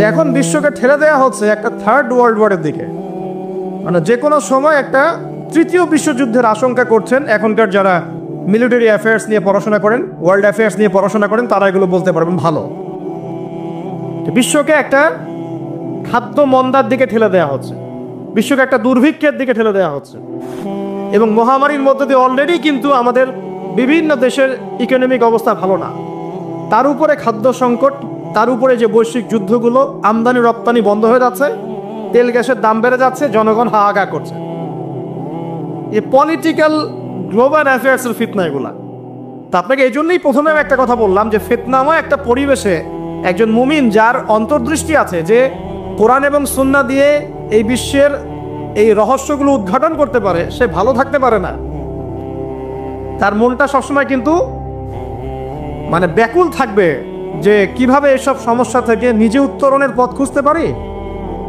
এখন বিশ্বকে ঠেলে দেওয়া হচ্ছে একটা থার্ড ওয়ার্ল্ড ওয়ারের দিকে, মানে যে কোনো সময় একটা তৃতীয় বিশ্বযুদ্ধের আশঙ্কা করছেন এখনকার যারা মিলিটারি অ্যাফেয়ার্স নিয়ে পড়াশোনা করেন, ওয়ার্ল্ড অ্যাফেয়ার্স নিয়ে পড়াশোনা করেন, তারা এগুলো বলতে পারবেন ভালো। বিশ্বকে একটা খাদ্য মন্দার দিকে ঠেলে দেওয়া হচ্ছে, বিশ্বকে একটা দুর্ভিক্ষের দিকে ঠেলে দেওয়া হচ্ছে, এবং মহামারীর মধ্যে দিয়ে অলরেডি কিন্তু আমাদের বিভিন্ন দেশের ইকোনমিক অবস্থা ভালো না, তার উপরে খাদ্য সংকট, তার উপরে যে বৈশ্বিক যুদ্ধগুলো, আমদানি রপ্তানি বন্ধ হয়ে যাচ্ছে, তেল গ্যাসের দাম বেড়ে যাচ্ছে, জনগণ হাহাকার করছে। এই পলিটিক্যাল গ্লোবাল অ্যাফেয়ার্সের ফিতনা এগুলা। তা আপনাকে এই জন্যই প্রথমে একটা কথা বললাম যে ফিতনাময় একটা পরিবেশে একজন মুমিন যার অন্তর্দৃষ্টি আছে, যে কোরআন এবং সুন্নাহ দিয়ে এই বিশ্বের এই রহস্যগুলো উদ্ঘাটন করতে পারে, সে ভালো থাকতে পারে না। তার মনটা সবসময় কিন্তু মানে ব্যাকুল থাকবে যে কিভাবে এসব সমস্যা থেকে নিজে উত্তরণের পথ খুঁজতে পারি,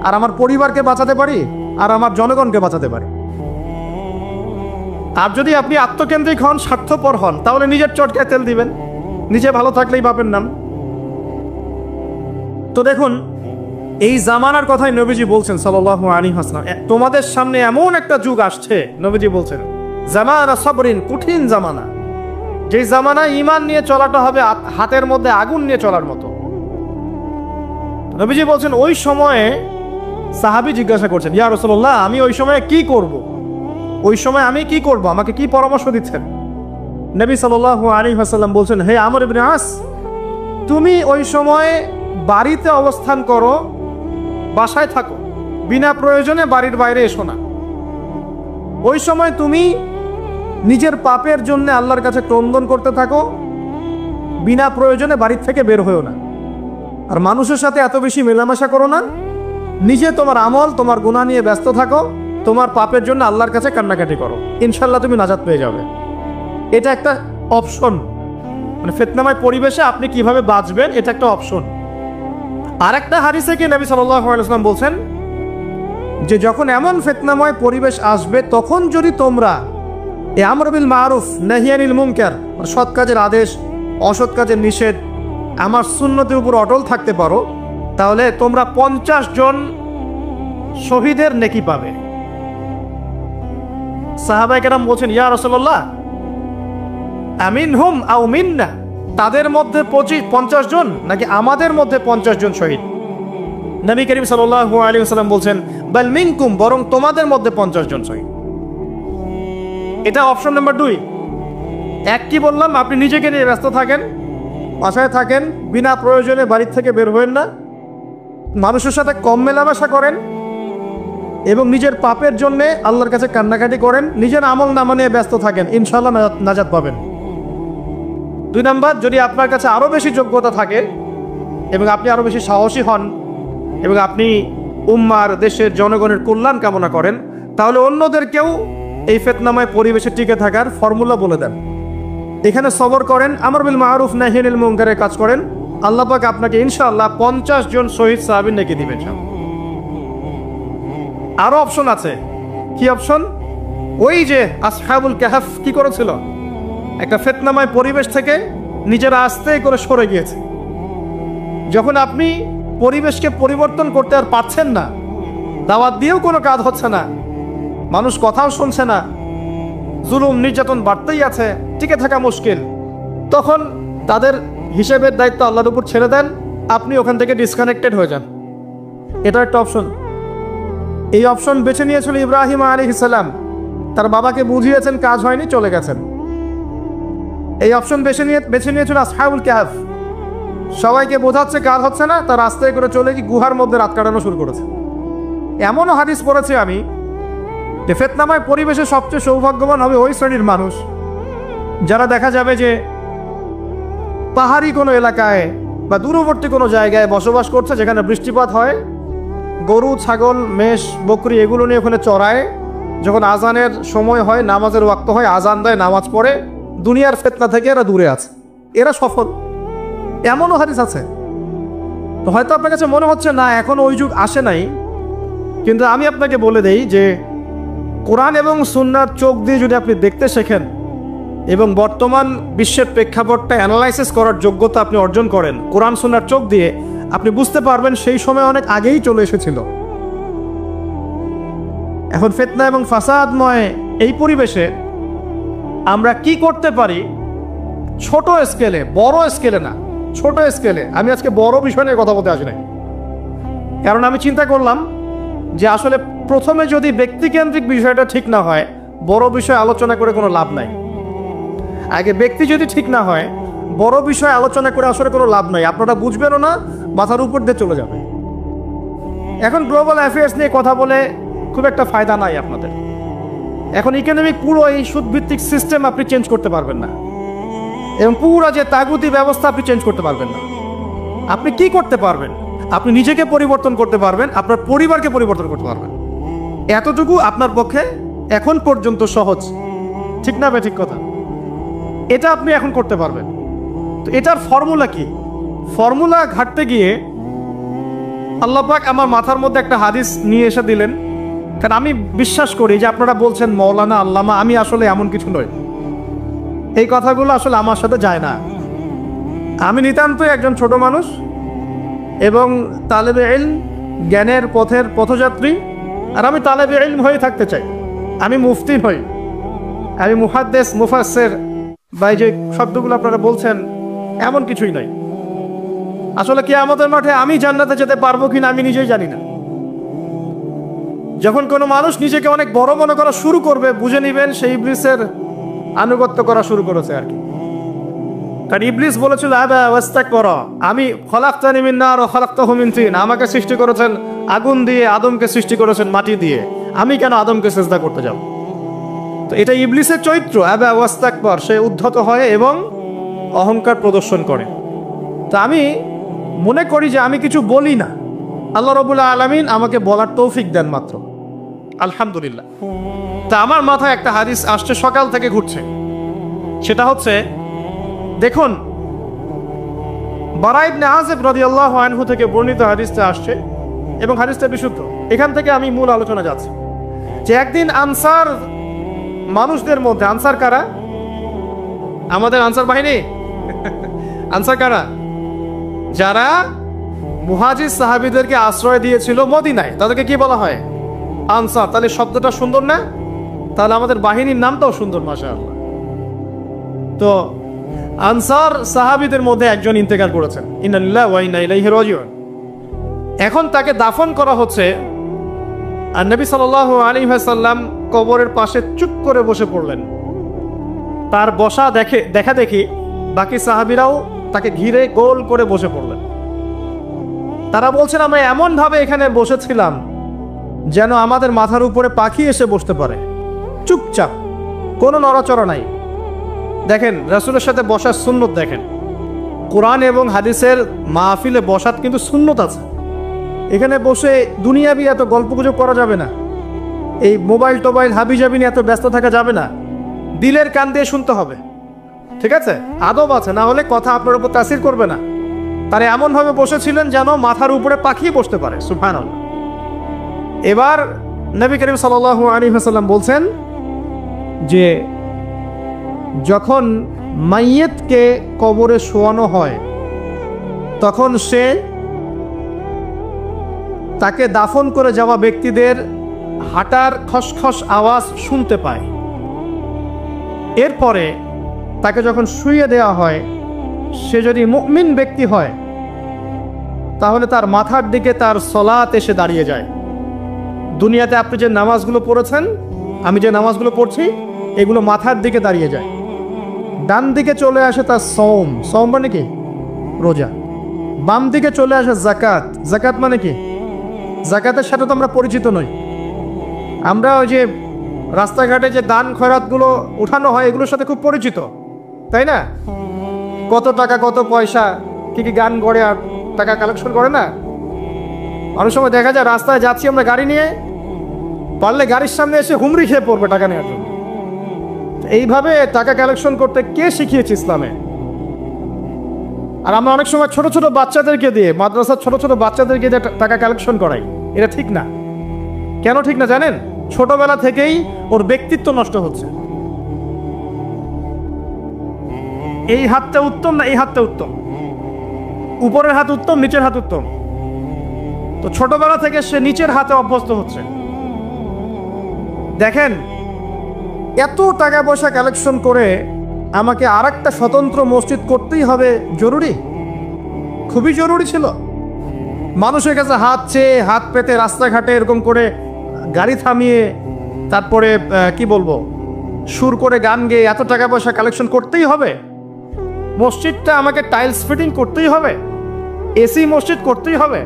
আর আমার পরিবারকে বাঁচাতে পারি, আর আমার জনগণকে বাঁচাতে পারি। আর যদি আপনি আত্মকেন্দ্রিক হন, স্বার্থপর হন, তাহলে নিজের চটকায় তেল দিবেন, নিজে ভালো থাকলেই বাপের নাম। তো দেখুন, এই জামানার কথাই নবীজি বলছেন সাল্লাল্লাহু আলাইহি ওয়াসাল্লাম, তোমাদের সামনে এমন একটা যুগ আসছে, নবীজি বলছেন জামানা সাবরিন, কঠিন জামানা, যে জামানায় ঈমান নিয়ে চলাটা হবে হাতের মধ্যে আগুন নিয়ে চলার মতো। নবীজি বলছেন ওই সময়ে সাহাবী জিজ্ঞাসা করছেন, ইয়া রাসূলুল্লাহ, আমি ওই সময়ে কি করব? ওই সময় আমি কি করব, আমাকে কি পরামর্শ দিচ্ছেন? নবী সাল্লাল্লাহু আলাইহি ওয়াসাল্লাম বলছেন, হে আমর ইবনে আস, তুমি ওই সময়ে বাড়িতে অবস্থান করো, বাসায় থাকো, বিনা প্রয়োজনে বাড়ির বাইরে এসো না। ওই সময় তুমি নিজের পাপের জন্য আল্লাহর কাছে ক্রন্দন করতে থাকো, বিনা প্রয়োজনে বাড়ির থেকে বের হয়েও না। আর মানুষের সাথে এত বেশি মেলামেশা করো না, নিজে তোমার আমল, তোমার গুনাহ নিয়ে ব্যস্ত থাকো, তোমার পাপের জন্য আল্লাহর কাছে কান্নাকাটি করো, ইনশাল্লাহ তুমি নাজাত পেয়ে যাবে। এটা একটা অপশন, মানে ফিতনাময় পরিবেশে আপনি কিভাবে বাঁচবেন, এটা একটা অপশন। আর একটা হাদিসে কি নবী সাল্লাল্লাহু আলাইহি ওয়াসাল্লাম বলছেন যে যখন এমন ফিতনাময় পরিবেশ আসবে, তখন যদি তোমরা এই আমর বিল মারুফ নাহি আনিল মুনকার, সৎ কাজের আদেশ, অসৎ কাজের নিষেধ, আমার সুন্নতের উপর অটল থাকতে পারো, তাহলে তোমরা 50 জন শহীদের নেকি পাবে। সাহাবায়ে কেরাম বলছেন, ইয়া রাসূলুল্লাহ, আমিনহুম আও মিন্না, তাদের মধ্যে 50 জন নাকি আমাদের মধ্যে 50 জন শহীদ? নবী করিম সাল্লাল্লাহু আলাইহি ওয়াসাল্লাম বলছেন, বাল মিনকুম, বরং তোমাদের মধ্যে 50 জন শহীদ। এটা অপশন নাম্বার 2। এক কি বললাম, আপনি নিজেকে নিয়ে ব্যস্ত থাকেন, বাসায় থাকেন, বিনা প্রয়োজনে বাড়ির থেকে বের হবেন না, মানুষের সাথে কম মেলামেশা করেন, এবং নিজের পাপের জন্যে আল্লাহর কাছে কান্নাকাটি করেন, নিজের আমল নামা নিয়ে ব্যস্ত থাকেন, ইনশাআল্লাহ নাজাত পাবেন। 2 নাম্বার, যদি আপনার কাছে আরও বেশি যোগ্যতা থাকে এবং আপনি আরও বেশি সাহসী হন এবং আপনি উম্মার, দেশের জনগণের কল্যাণ কামনা করেন, তাহলে অন্যদেরকেও এই ফিতনাময় পরিবেশে টিকে থাকার ফর্মুলা বলে দেন। এখানে সবর করেন, আমর বিল মারুফ নাহি আনিল মুনকারের কাজ করেন, আল্লাহ পাক আপনাকে ইনশাআল্লাহ 50 জন শহীদ সাহাবীর নেকি দিবেন। আরো অপশন আছে। কি অপশন? ওই যে আসহাবুল কাহফ কি করেছিল, একটা ফিতনাময় পরিবেশ থেকে নিজেরা আস্তে করে সরে গিয়েছে। যখন আপনি পরিবেশকে পরিবর্তন করতে আর পারছেন না, দাওয়াত দিয়েও কোনো কাজ হচ্ছে না, মানুষ কথাও শুনছে না, জুলুম নির্যাতন বাড়তেই আছে, টিকে থাকা মুশকিল, তখন তাদের হিসেবের দায়িত্ব আল্লাহর উপর ছেড়ে দেন, আপনি ওখান থেকে ডিসকানেক্টেড হয়ে যান। এটা একটা অপশন। এই অপশন বেছে নিয়েছিল ইব্রাহিম আলাইহিস সালাম, তার বাবাকে বুঝিয়েছেন, কাজ হয়নি, চলে গেছেন। এই অপশন বেছে নিয়েছিল আসহাবুল কাহফ, সবাইকে বোঝাচ্ছে, কাজ হচ্ছে না, তার রাস্তায় করে চলে গিয়ে গুহার মধ্যে রাত কাটানো শুরু করেছে। এমনও হাদিস পড়েছি আমি যে ফিতনাময় পরিবেশে সবচেয়ে সৌভাগ্যবান হবে ওই শ্রেণীর মানুষ যারা দেখা যাবে যে পাহাড়ি কোনো এলাকায় বা দূরবর্তী কোনো জায়গায় বসবাস করছে, যেখানে বৃষ্টিপাত হয়, গরু, ছাগল, মেষ, বকরি এগুলো নিয়ে ওখানে চড়ায়, যখন আজানের সময় হয়, নামাজের ওয়াক্ত হয়, আজান দেয়, নামাজ পড়ে, দুনিয়ার ফিতনা থেকে এরা দূরে আছে, এরা সফল। এমনও হাদিস আছে। তো হয়তো আপনার কাছে মনে হচ্ছে না এখনো ওই যুগ আসে নাই, কিন্তু আমি আপনাকে বলে দেই যে কোরআন এবং সুন্নাহর চোখ দিয়ে যদি আপনি দেখতে শেখেন এবং বর্তমান বিশ্বের প্রেক্ষাপটটা অ্যানালাইসিস করার যোগ্যতা আপনি অর্জন করেন কোরআন সুন্নাহর চোখ দিয়ে, আপনি বুঝতে পারবেন সেই সময় অনেক আগেই চলে এসেছিল। এখন ফিতনা এবং ফাসাদময় এই পরিবেশে আমরা কি করতে পারি? ছোট স্কেলে, বড় স্কেলে না, ছোট স্কেলে। আমি আজকে বড় বিষয় নিয়ে কথা বলতে আসি নাই, কারণ আমি চিন্তা করলাম যে আসলে প্রথমে যদি ব্যক্তিকেন্দ্রিক বিষয়টা ঠিক না হয়, বড় বিষয় আলোচনা করে কোনো লাভ নাই। আগে ব্যক্তি যদি ঠিক না হয়, বড় বিষয় আলোচনা করে আসলে কোনো লাভ নাই। আপনারা বুঝবেনও না, মাথার উপর দিয়ে চলে যাবে। এখন গ্লোবাল অ্যাফেয়ার্স নিয়ে কথা বলে খুব একটা ফায়দা নাই আপনাদের। এখন ইকোনমিক পুরো এই সুদভিত্তিক সিস্টেম আপনি চেঞ্জ করতে পারবেন না, এবং পুরো যে তাগুতি ব্যবস্থা আপনি চেঞ্জ করতে পারবেন না। আপনি কি করতে পারবেন? আপনি নিজেকে পরিবর্তন করতে পারবেন, আপনার পরিবারকে পরিবর্তন করতে পারবেন। এতটুকু আপনার পক্ষে এখন পর্যন্ত সহজ, ঠিক না? ঠিক কথা। এটা আপনি এখন করতে পারবেন। তো এটার ফর্মুলা কি? ফর্মুলা ঘাটতে গিয়ে আল্লাহ পাক আমার মাথার মধ্যে একটা হাদিস নিয়ে এসে দিলেন। কারণ আমি বিশ্বাস করি যে আপনারা বলছেন মৌলানা, আল্লামা, আমি আসলে এমন কিছু নই। এই কথাগুলো আসলে আমার সাথে যায় না। আমি নিতান্তই একজন ছোট মানুষ এবং তালেবে ইলম, জ্ঞানের পথের পথযাত্রী। আর আমি তালেবে ইলম হয়ে থাকতে চাই। আমি মুফতি হই, আমি মুহাদ্দিস, মুফাসসির বা যে শব্দগুলো আপনারা বলছেন, এমন কিছুই নয়। আসলে কিয়ামতের মাঠে আমি জান্নাতে যেতে পারবো কিনা আমি নিজেই জানি না। যখন কোনো মানুষ নিজেকে অনেক বড় মনে করা শুরু করবে, বুঝে নিবেন সেই ইবলিসের আনুগত্য করা শুরু করেছে আর কি। কারণ ইবলিস বলেছিল আবা ওয়াস্তাকবারা, আমি খলাকতানি মিন নার ওয়া খলাকতাহু মিন তিন, আমাকে সৃষ্টি করেছেন আগুন দিয়ে, আদমকে সৃষ্টি করেছেন মাটি দিয়ে, আমি কেন আদমকে সিজদা করতে যাব? তো এটা ইবলিসের চরিত্র, আবা ওয়াস্তাকবার। সে উদ্ধত হয় এবং অহংকার প্রদর্শন করে। তো আমি মনে করি যে আমি কিছু বলি না, আল্লাহ রাব্বুল আলামিন আমাকে বলার তৌফিক দেন মাত্র, আলহামদুলিল্লাহ। তা আমার মাথায় একটা হাদিস আসছে, সকাল থেকে ঘুরছে। সেটা হচ্ছে, দেখুন, বারা ইবনে আযিব রাদিয়াল্লাহু আনহু থেকে বর্ণিত হাদিসটা আসছে এবং হাদিসটা বিশুদ্ধ। এখান থেকে আমি মূল আলোচনা যাচ্ছি যে একদিন আনসার মানুষদের মধ্যে, আনসার কারা? আমাদের আনসার বাহিনী। আনসার কারা? যারা মুহাজির সাহাবীদেরকে আশ্রয় দিয়েছিল মদিনায়, তাদেরকে কি বলা হয়? আনসার। তাহলে শব্দটা সুন্দর না? তাহলে আমাদের বাহিনীর নামটাও সুন্দর, মাশাআল্লাহ। তো আনসার সাহাবীদের মধ্যে একজন ইন্তেকাল করেছেন, ইন্না লিল্লাহি ওয়া ইন্না ইলাইহি রাজিউন। এখন তাকে দাফন করা হচ্ছে, আর নবী সাল্লাল্লাহু আলাইহি ওয়াসাল্লাম কবরের পাশে চুপ করে বসে পড়লেন। তার বসা দেখা দেখি বাকি সাহাবীরাও তাকে ঘিরে গোল করে বসে পড়লেন। তারা বলছেন, আমরা এমন ভাবে এখানে বসেছিলাম যেন আমাদের মাথার উপরে পাখি এসে বসতে পারে, চুপচাপ, কোনো নড়াচড়া নাই। দেখেন রাসূলের সাথে বসার সুন্নত, দেখেন কোরআন এবং হাদিসের মাহফিলে বসার কিন্তু সুন্নত আছে। এখানে বসে দুনিয়াবি এত গল্পগুজব করা যাবে না, এই মোবাইল টোবাইল হাবিজাবি নিয়ে এত ব্যস্ত থাকা যাবে না, দিলের কান দিয়ে শুনতে হবে, ঠিক আছে? আদব আছে, না হলে কথা আপনার উপর তাসির করবে না। তারা এমনভাবে বসেছিলেন যেন মাথার উপরে পাখি বসতে পারে, সুবহানাল্লাহ। এবার নবী করিম সাল্লাল্লাহু আলাইহি ওয়াসাল্লাম বলছেন যে যখন মাইয়েতকে কবরে শোয়ানো হয় তখন সে তাকে দাফন করে যাওয়া ব্যক্তিদের হাঁটার খসখস আওয়াজ শুনতে পায়। এরপরে তাকে যখন শুইয়ে দেওয়া হয়, সে যদি মুমিন ব্যক্তি হয় তাহলে তার মাথার দিকে তার সলাত এসে দাঁড়িয়ে যায়। দুনিয়াতে আপনি যে নামাজগুলো পড়েছেন, আমি যে নামাজগুলো পড়ছি, এগুলো মাথার দিকে দাঁড়িয়ে যায়। ডান দিকে চলে আসে তার সওম, সওম মানে কি? রোজা। বাম দিকে চলে আসে যাকাত, যাকাত মানে কি? যাকাতের সাথে তো আমরা পরিচিত নই। আমরা ওই যে রাস্তাঘাটে যে দান খয়রাতগুলো উঠানো হয়, এগুলোর সাথে খুব পরিচিত, তাই না? কত টাকা, কত পয়সা, কি কি গান গড়ে আর টাকা কালেকশন করে না? অনেক সময় দেখা যায় রাস্তায় যাচ্ছি আমরা গাড়ি নিয়ে, পারলে গাড়ির সামনে এসে হুমড়ি খেয়ে পড়বে টাকা নেওয়ার জন্য। এইভাবে টাকা কালেকশন করতে কে শিখিয়েছে ইসলামে? আর আমরা অনেক সময় ছোট ছোট বাচ্চাদেরকে দিয়ে, মাদ্রাসার ছোট ছোট বাচ্চাদেরকে দিয়ে টাকা কালেকশন করাই। এটা ঠিক না। কেন ঠিক না জানেন? ছোটবেলা থেকেই ওর ব্যক্তিত্ব নষ্ট হচ্ছে। এই হাতটা উত্তম না এই হাতটা উত্তম? উপরের হাত উত্তম, নিচের হাত উত্তম। তো ছোটবেলা থেকে সে নিচের হাতে অভ্যস্ত হচ্ছে। দেখেন, এত টাকা পয়সা কালেকশন করে আমাকে আর একটা স্বতন্ত্র মসজিদ করতেই হবে জরুরি? খুবই জরুরি ছিল। মানুষের কাছে হাত চেয়ে, হাত পেতে রাস্তাঘাটে এরকম করে গাড়ি থামিয়ে, তারপরে কি বলবো, সুর করে গান গেয়ে এত টাকা পয়সা কালেকশন করতেই হবে? মসজিদটা আমাকে টাইলস ফিটিং করতেই হবে? এসি মসজিদ করতেই হবে?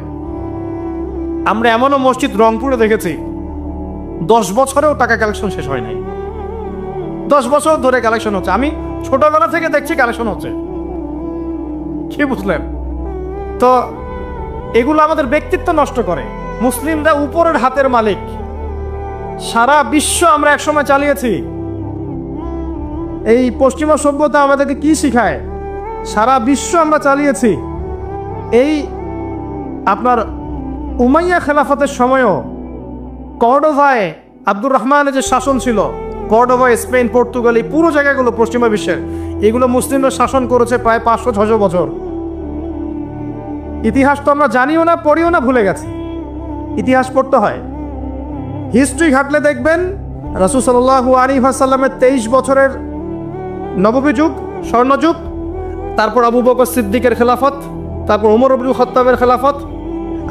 আমরা এমনও মসজিদ রংপুরে দেখেছি 10 বছরেও টাকা কালেকশন শেষ হয় নাই। 10 বছর ধরে কালেকশন হচ্ছে। আমি ছোটবেলা থেকে দেখছি কালেকশন হচ্ছে। কি বুঝলেন? তো এগুলো আমাদের ব্যক্তিত্ব নষ্ট করে। মুসলিমরা উপরের হাতের মালিক। সারা বিশ্ব আমরা একসময় চালিয়েছি। এই পশ্চিমা সভ্যতা আমাদেরকে কি শিখায়? সারা বিশ্ব আমরা চালিয়েছি। এই আপনার উমাইয়া খেলাফতের সময়ও কর্ডোভায় আব্দুর রহমানের যে শাসন ছিল, কর্ডোভা, স্পেন, পর্তুগাল, এই পুরো জায়গাগুলো পশ্চিমা বিশ্বের, এগুলো মুসলিমরা শাসন করেছে প্রায় 500-600 বছর। ইতিহাস তো আমরা জানিও না, পড়িও না, ভুলে গেছি। ইতিহাস পড়তে হয়। হিস্ট্রি ঘাটলে দেখবেন রাসূল সাল্লাল্লাহু আলাইহি ওয়াসাল্লামের 23 বছরের নববী যুগ, স্বর্ণযুগ, তারপর আবু বকর সিদ্দিকের খেলাফত, তারপর ওমর ইবনুল খাত্তাবের খেলাফত।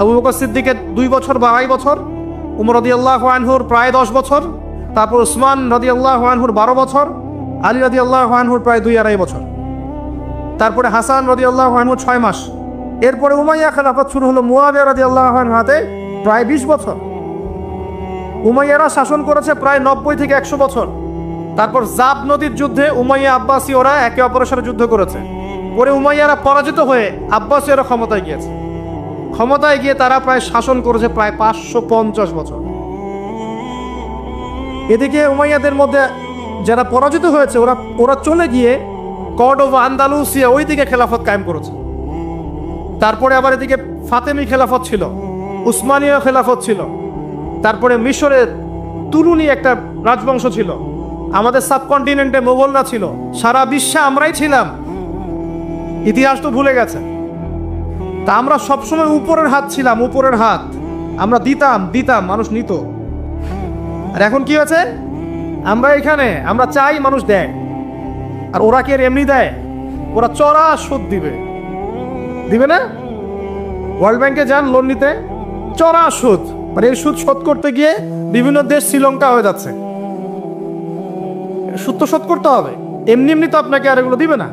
আবু বকর সিদ্দিকের 2 বছর বা 2.5 বছর, উমর রাদিয়াল্লাহু আনহুর প্রায় 10 বছর, তারপর উসমান রাদিয়াল্লাহু আনহুর 12 বছর, আলী রাদিয়াল্লাহু আনহুর প্রায় 2-2.5 বছর, তারপরে হাসান রাদিয়াল্লাহু আনহুর 6 মাস। এরপরে উমাইয়া খেলাফত শুরু হলো মুয়াবিয়া রাদিয়াল্লাহু আনহুর হাতে, প্রায় 20 বছর। উমাইয়ারা শাসন করেছে প্রায় 90 থেকে 100 বছর। তারপর জাব নদীর যুদ্ধে উমাইয়া আব্বাসী ওরা একে অপরের সাথে যুদ্ধ করেছে। পরে উমাইয়ারা পরাজিত হয়ে আব্বাসীরা ক্ষমতায় গিয়েছে। ক্ষমতায় গিয়ে তারা প্রায় শাসন করেছে প্রায় 550 বছর। এদিকে উমাইয়াদের মধ্যে যারা পরাজিত হয়েছে ওরা চলে গিয়ে কর্ডোভা, আন্দালুসিয়া, ওই দিকে খেলাফত কায়েম করেছে। তারপরে আবার এদিকে ফাতেমি খেলাফত ছিল, উসমানীয় খেলাফত ছিল, তারপরে মিশরের তুরুনি একটা রাজবংশ ছিল, আমাদের সাবকন্টিনেন্টে মোগলরা ছিল, সারা বিশ্বে আমরাই ছিলাম। ইতিহাস তো ভুলে গেছে। তা আমরা সবসময় উপরের হাত ছিলাম, উপরের হাত। আমরা দিতাম, মানুষ নিত। আর এখন কি হয়েছে? আমরা এখানে আমরা চাই, মানুষ দেয়। আর ওরা কি আর এমনি দেয়? ওরা চড়া সুদ দিবে না? ওয়ার্ল্ড ব্যাংকে যান লোন নিতে, চড়া সুদ। মানে এই সুদ শোধ করতে গিয়ে বিভিন্ন দেশ শ্রীলঙ্কা হয়ে যাচ্ছে। সুদ তো শোধ করতে হবে, এমনি তো আপনাকে আর এগুলো দিবে না।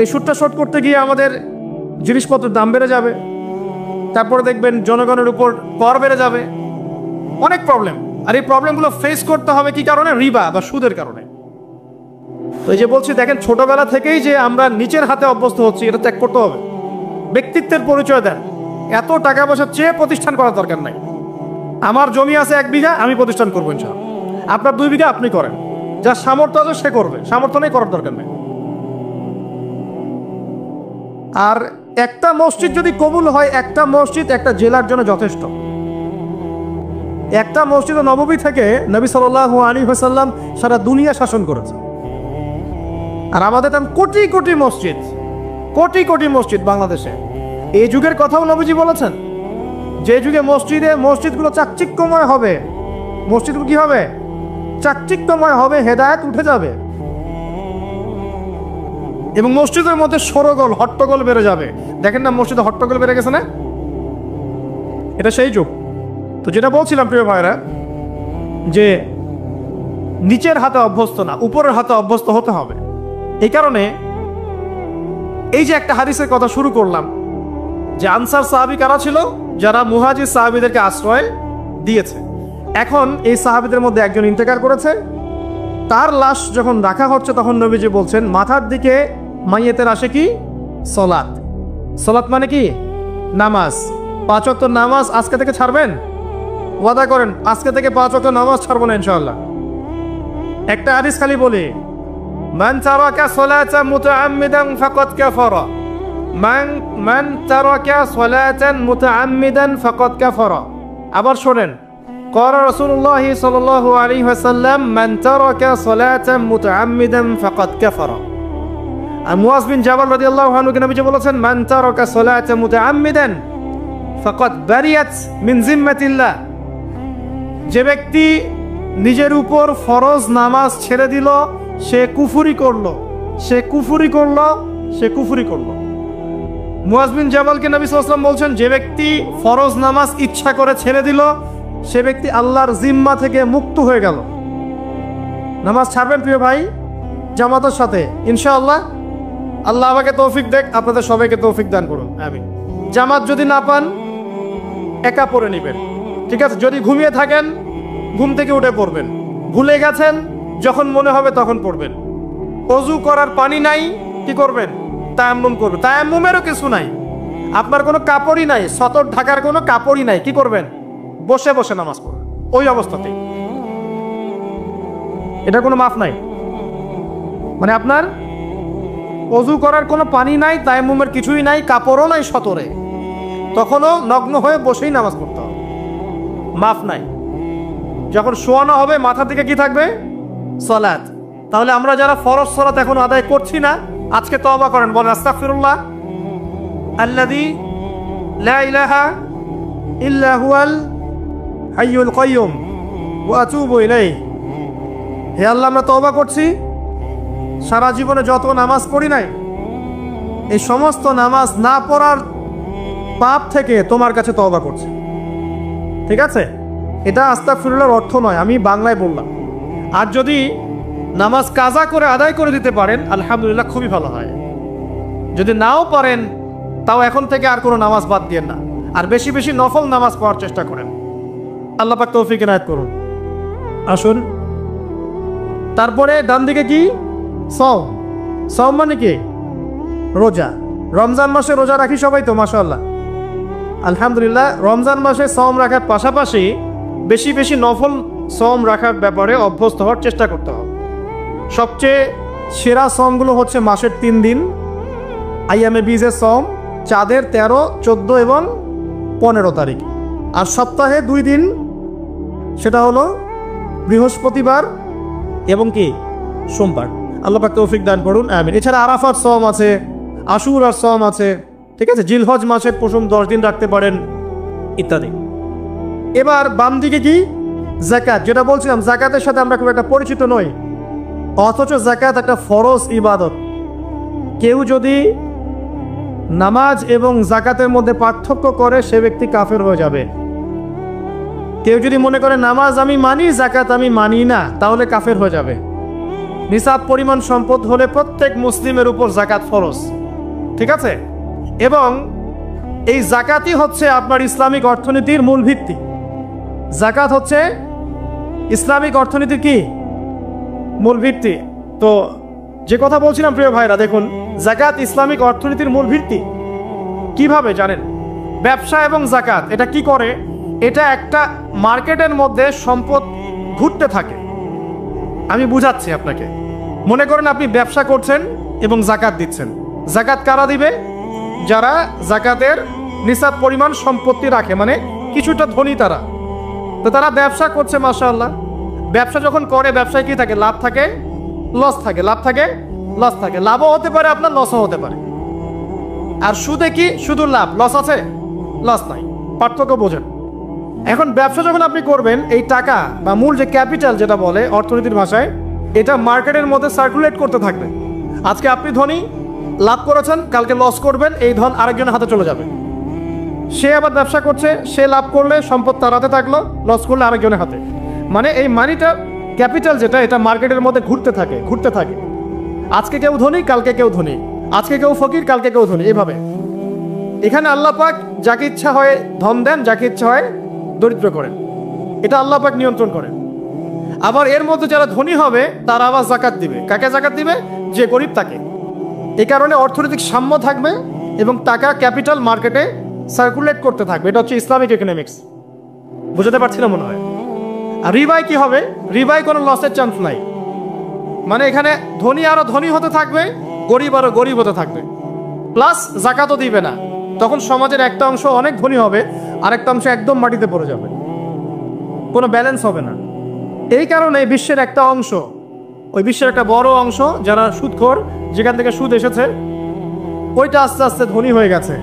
এই সুদটা শোধ করতে গিয়ে আমাদের জিনিসপত্রের দাম বেড়ে যাবে, তারপরে দেখবেন জনগণের উপর কর বেড়ে যাবে, অনেক প্রবলেম। আর এই প্রবলেমগুলো ফেস করতে হবে কি কারণে? রিবা বা সুদের কারণে। তো এই যে বলছি, দেখেন ছোটবেলা থেকেই যে আমরা নিচের হাতে অভ্যস্ত হচ্ছি, এটা ত্যাগ করতে হবে। ব্যক্তিত্বের পরিচয় দেন। এত টাকা পয়সা চেয়ে প্রতিষ্ঠান করার দরকার নাই। আমার জমি আছে 1 বিঘা, আমি প্রতিষ্ঠান করবো ইনশাআল্লাহ। আপনার 2 বিঘা আপনি করেন, যার সামর্থ্য আছে সে করবে, সামর্থ্য নেই করার দরকার নেই। আর একটা মসজিদ যদি কবুল হয়, একটা মসজিদ একটা জেলার জন্য যথেষ্ট। একটা মসজিদ নববী থেকে নবী সাল্লাল্লাহু আলাইহি ওয়াসাল্লাম সারা দুনিয়া শাসন করেছে। আর আমাদের তেমন কোটি কোটি মসজিদ বাংলাদেশে। এই যুগের কথাও নবীজি বলেছেন, যে যুগে মসজিদগুলো চাকচিক্যময় হবে, মসজিদগুলো কি হবে? চাকচিক্যময় হবে, হেদায়েত উঠে যাবে, এবং মসজিদের মধ্যে সরগোল, হট্টগোল বেড়ে যাবে। দেখেন না মসজিদে হট্টগোল বেড়ে গেছে না? এটা সেই যুগ। তো যেটা বলছিলাম প্রিয় ভাইরা, যে নিচের হাতে অভ্যস্ত না, উপরের হাতে অভ্যস্ত হতে হবে। এই কারণে এই যে একটা হাদিসের কথা শুরু করলাম, যে আনসার সাহাবী কারা ছিল? যারা মুহাজির সাহাবীদেরকে আশ্রয় দিয়েছে। এখন এই সাহাবীদের মধ্যে একজন ইন্তেকার করেছে। তার লাশ যখন রাখা হচ্ছে, তখন নবীজি বলছেন, মাথার দিকে মাইয়েতের আসে কি? সলাত। সলাত মানে কি? নামাজ। 5 ওয়াক্ত নামাজ আজকে থেকে ছাড়বেন? ওয়াদা করেন আজকে থেকে 5 ওয়াক্ত নামাজ ছাড়বো না ইনশাআল্লাহ। একটা হাদিস খালি বলি, মান তারাকা সালাতান মুতাআম্মিদান ফাকাদ কাফারা, মান তারাকা সালাতান মুতাআম্মিদান ফাকাদ কাফারা। আবার শোনেন, قال رسول الله صلى الله عليه وسلم من ترك صلاة متعمدا فقد كفر আর মুয়াজ বিন জাবাল রাদিয়াল্লাহু আনহু নবীজি বলেছেন, মান তারাকা সালাতা মুতাআম্মিদান ফাকাদ বারিয়াত মিন জিম্মাতিল্লাহ। যে ব্যক্তি নিজের উপর ফরজ নামাজ ছেড়ে দিল, সে কুফরি করলো, সে কুফরি করলো, সে কুফরি করলো। মুয়াজ বিন জাবালকে নবী সাল্লাল্লাহু আলাইহি ওয়াসাল্লাম বলছেন, যে ব্যক্তি ফরজ নামাজ ইচ্ছা করে ছেড়ে দিল, সে ব্যক্তি আল্লাহর জিম্মা থেকে মুক্ত হয়ে গেল। নামাজ ছাড়বেন প্রিয় ভাই জামাতের সাথে ইনশাআল্লাহ। আল্লাহ আমাকে তৌফিক দেখ, আপনাদের সবাইকে তৌফিক দান করুন, আমিন। জামাত যদি না পান একা পড়ে নেবেন, ঠিক আছে? যদি ঘুমিয়ে থাকেন ঘুম থেকে উঠে পড়বেন, ভুলে গেছেন যখন মনে হবে তখন পড়বেন। ওযু করার পানি নাই, কি করবেন? তায়াম্মুম করবেন। তায়াম্মুমেরও কিছু নাই, আপনার কোনো কাপড়ই নাই, সতর ঢাকার কোনো কাপড়ই নাই, কি করবেন? বসে বসে নামাজ পড়বেন ওই অবস্থাতেই। এটা কোনো মাফ নাই, মানে আপনার ওযু করার কোনো পানি নাই, তায়াম্মুমের কিছুই নাই, কাপড়ও নাই সতরে, তখনও নগ্ন হয়ে বসেই নামাজ পড়তে হবে, মাফ নাই। যখন শোয়ানো হবে মাথা থেকে কি থাকবে? সালাত। তাহলে আমরা যারা ফরজ সালাত এখন আদায় করছি না, আজকে তওবা করেন, বলেন আস্তাগফিরুল্লাহ আল্লাযী লা ইলাহা ইল্লা হুয়াল হাইয়ুল কাইয়্যুম ওয়া আতুবু ইলাইহি। হে আল্লাহ, আমরা তওবা করছি, সারা জীবনে যত নামাজ পড়ি নাই, এই সমস্ত নামাজ না পড়ার পাপ থেকে তোমার কাছে তওবা করছি। ঠিক আছে? এটা আস্তাগফিরুল্লাহর অর্থ নয়, আমি বাংলায় বললাম। আর যদি নামাজ কাজা করে আদায় করে দিতে পারেন আলহামদুলিল্লাহ, খুবই ভালো হয়। যদি নাও পারেন তাও এখন থেকে আর কোনো নামাজ বাদ দিয়েন না, আর বেশি বেশি নফল নামাজ পড়ার চেষ্টা করেন। আল্লাহ পাক তৌফিক ইনায়াত করুন। আসুন, তারপরে ডান দিকে কি? সওম। সওম মানে কি? রোজা। রমজান মাসে রোজা রাখি সবাই তো, মাশাআল্লাহ, আলহামদুলিল্লাহ। রমজান মাসে সওম রাখার পাশাপাশি বেশি বেশি নফল সওম রাখার ব্যাপারে অভ্যস্ত হওয়ার চেষ্টা করতে হবে। সবচেয়ে সেরা সওমগুলো হচ্ছে মাসের 3 দিন, আইয়ামে বীজের সওম, চাঁদের 13, 14 এবং 15 তারিখ। আর সপ্তাহে 2 দিন, সেটা হলো বৃহস্পতিবার এবং কি সোমবার। আল্লাহ পাক তৌফিক দান করুন, আমিন। এছাড়া আরাফার সওম আছে, আশুরার সওম আছে, ঠিক আছে? জিলহজ মাসের প্রথম 10 দিন রাখতে পারেন, ইত্যাদি। এবার বাম দিকে কি? যাকাত। যেটা বলছিলাম, যাকাতের সাথে আমরা খুব একটা পরিচিত নই, অথচ যাকাত একটা ফরজ ইবাদত। কেউ যদি নামাজ এবং যাকাতের মধ্যে পার্থক্য করে, সে ব্যক্তি কাফের হয়ে যাবে। কেউ যদি মনে করে নামাজ আমি মানি, যাকাত আমি মানি না, তাহলে কাফের হয়ে যাবে। নিসাব পরিমাণ সম্পদ হলে প্রত্যেক মুসলিমের উপর যাকাত ফরজ, ঠিক আছে? এবং এই যাকাতই হচ্ছে আপনার ইসলামিক অর্থনীতির মূল ভিত্তি। যাকাত হচ্ছে ইসলামিক অর্থনীতির কি? মূল ভিত্তি। তো যে কথা বলছিলাম প্রিয় ভাইরা, দেখুন, যাকাত ইসলামিক অর্থনীতির মূল ভিত্তি। কিভাবে জানেন? ব্যবসা এবং যাকাত এটা কি করে? এটা একটা মার্কেটের মধ্যে সম্পদ ঘুরতে থাকে। আমি বুঝাচ্ছি আপনাকে। মনে করেন আপনি ব্যবসা করছেন এবং যাকাত দিচ্ছেন। যাকাত কারা দিবে? যারা যাকাতের নিসাব পরিমাণ সম্পত্তি রাখে, মানে কিছুটা ধনী তারা। তো তারা ব্যবসা করছে, মাশাআল্লাহ। ব্যবসা যখন করে, ব্যবসায় কি থাকে? লাভ থাকে, লস থাকে, লাভ থাকে, লস থাকে। লাভও হতে পারে আপনার, লসও হতে পারে। আর সুদে কি? শুধু লাভ, লস আছে? লস নাই। পার্থক্য বোঝেন। এখন ব্যবসা যখন আপনি করবেন, এই টাকা বা মূল যে ক্যাপিটাল যেটা বলে অর্থনীতির ভাষায়, এটা মার্কেটের মধ্যে সার্কুলেট করতে থাকবে। আজকে আপনি ধনী, লাভ করেছেন, কালকে লস করবেন, এই ধন আরেকজনের হাতে চলে যাবে। সে আবার ব্যবসা করছে, সে লাভ করলে সম্পদ তার হাতে থাকলো, লস করলে আরেকজনের হাতে। মানে এই মানিটা, ক্যাপিটাল যেটা, এটা মার্কেটের মধ্যে ঘুরতে থাকে, ঘুরতে থাকে। আজকে কেউ ধনী, কালকে কেউ ধনী, আজকে কেউ ফকির, কালকে কেউ ধনী, এইভাবে। এখানে আল্লাহ পাক যাকে ইচ্ছা হয় ধন দেন, যাকে ইচ্ছা হয় দরিদ্র করেন। এটা আল্লাহ পাক নিয়ন্ত্রণ করেন। আবার এর মধ্যে যারা ধনী হবে তারা আবার যাকাত দিবে। কাকে যাকাত দিবে? যে গরিব তাকে। এই কারণে অর্থনৈতিক সাম্য থাকবে এবং টাকা, ক্যাপিটাল মার্কেটে সার্কুলেট করতে থাকবে। এটা হচ্ছে ইসলামিক ইকোনমিক্স। বুঝতে পারছিলাম মনে হয়। আর রিবায় কি হবে? রিবায় কোনো লসের চান্স নাই। মানে এখানে ধনী আরো ধনী হতে থাকবে, গরিব আরো গরিব হতে থাকবে, প্লাস যাকাতও দিবে না। তখন সমাজের একটা অংশ অনেক ধনী হবে, আরেকটা অংশ একদম মাটিতে পড়ে যাবে, কোনো ব্যালেন্স হবে না। এই কারণে বিশ্বের একটা অংশ, ওই বিশ্বের একটা বড় অংশ যারা সুদখোর, যেখান থেকে সুদ এসেছে ওইটা আস্তে আস্তে ধনী হয়ে গেছে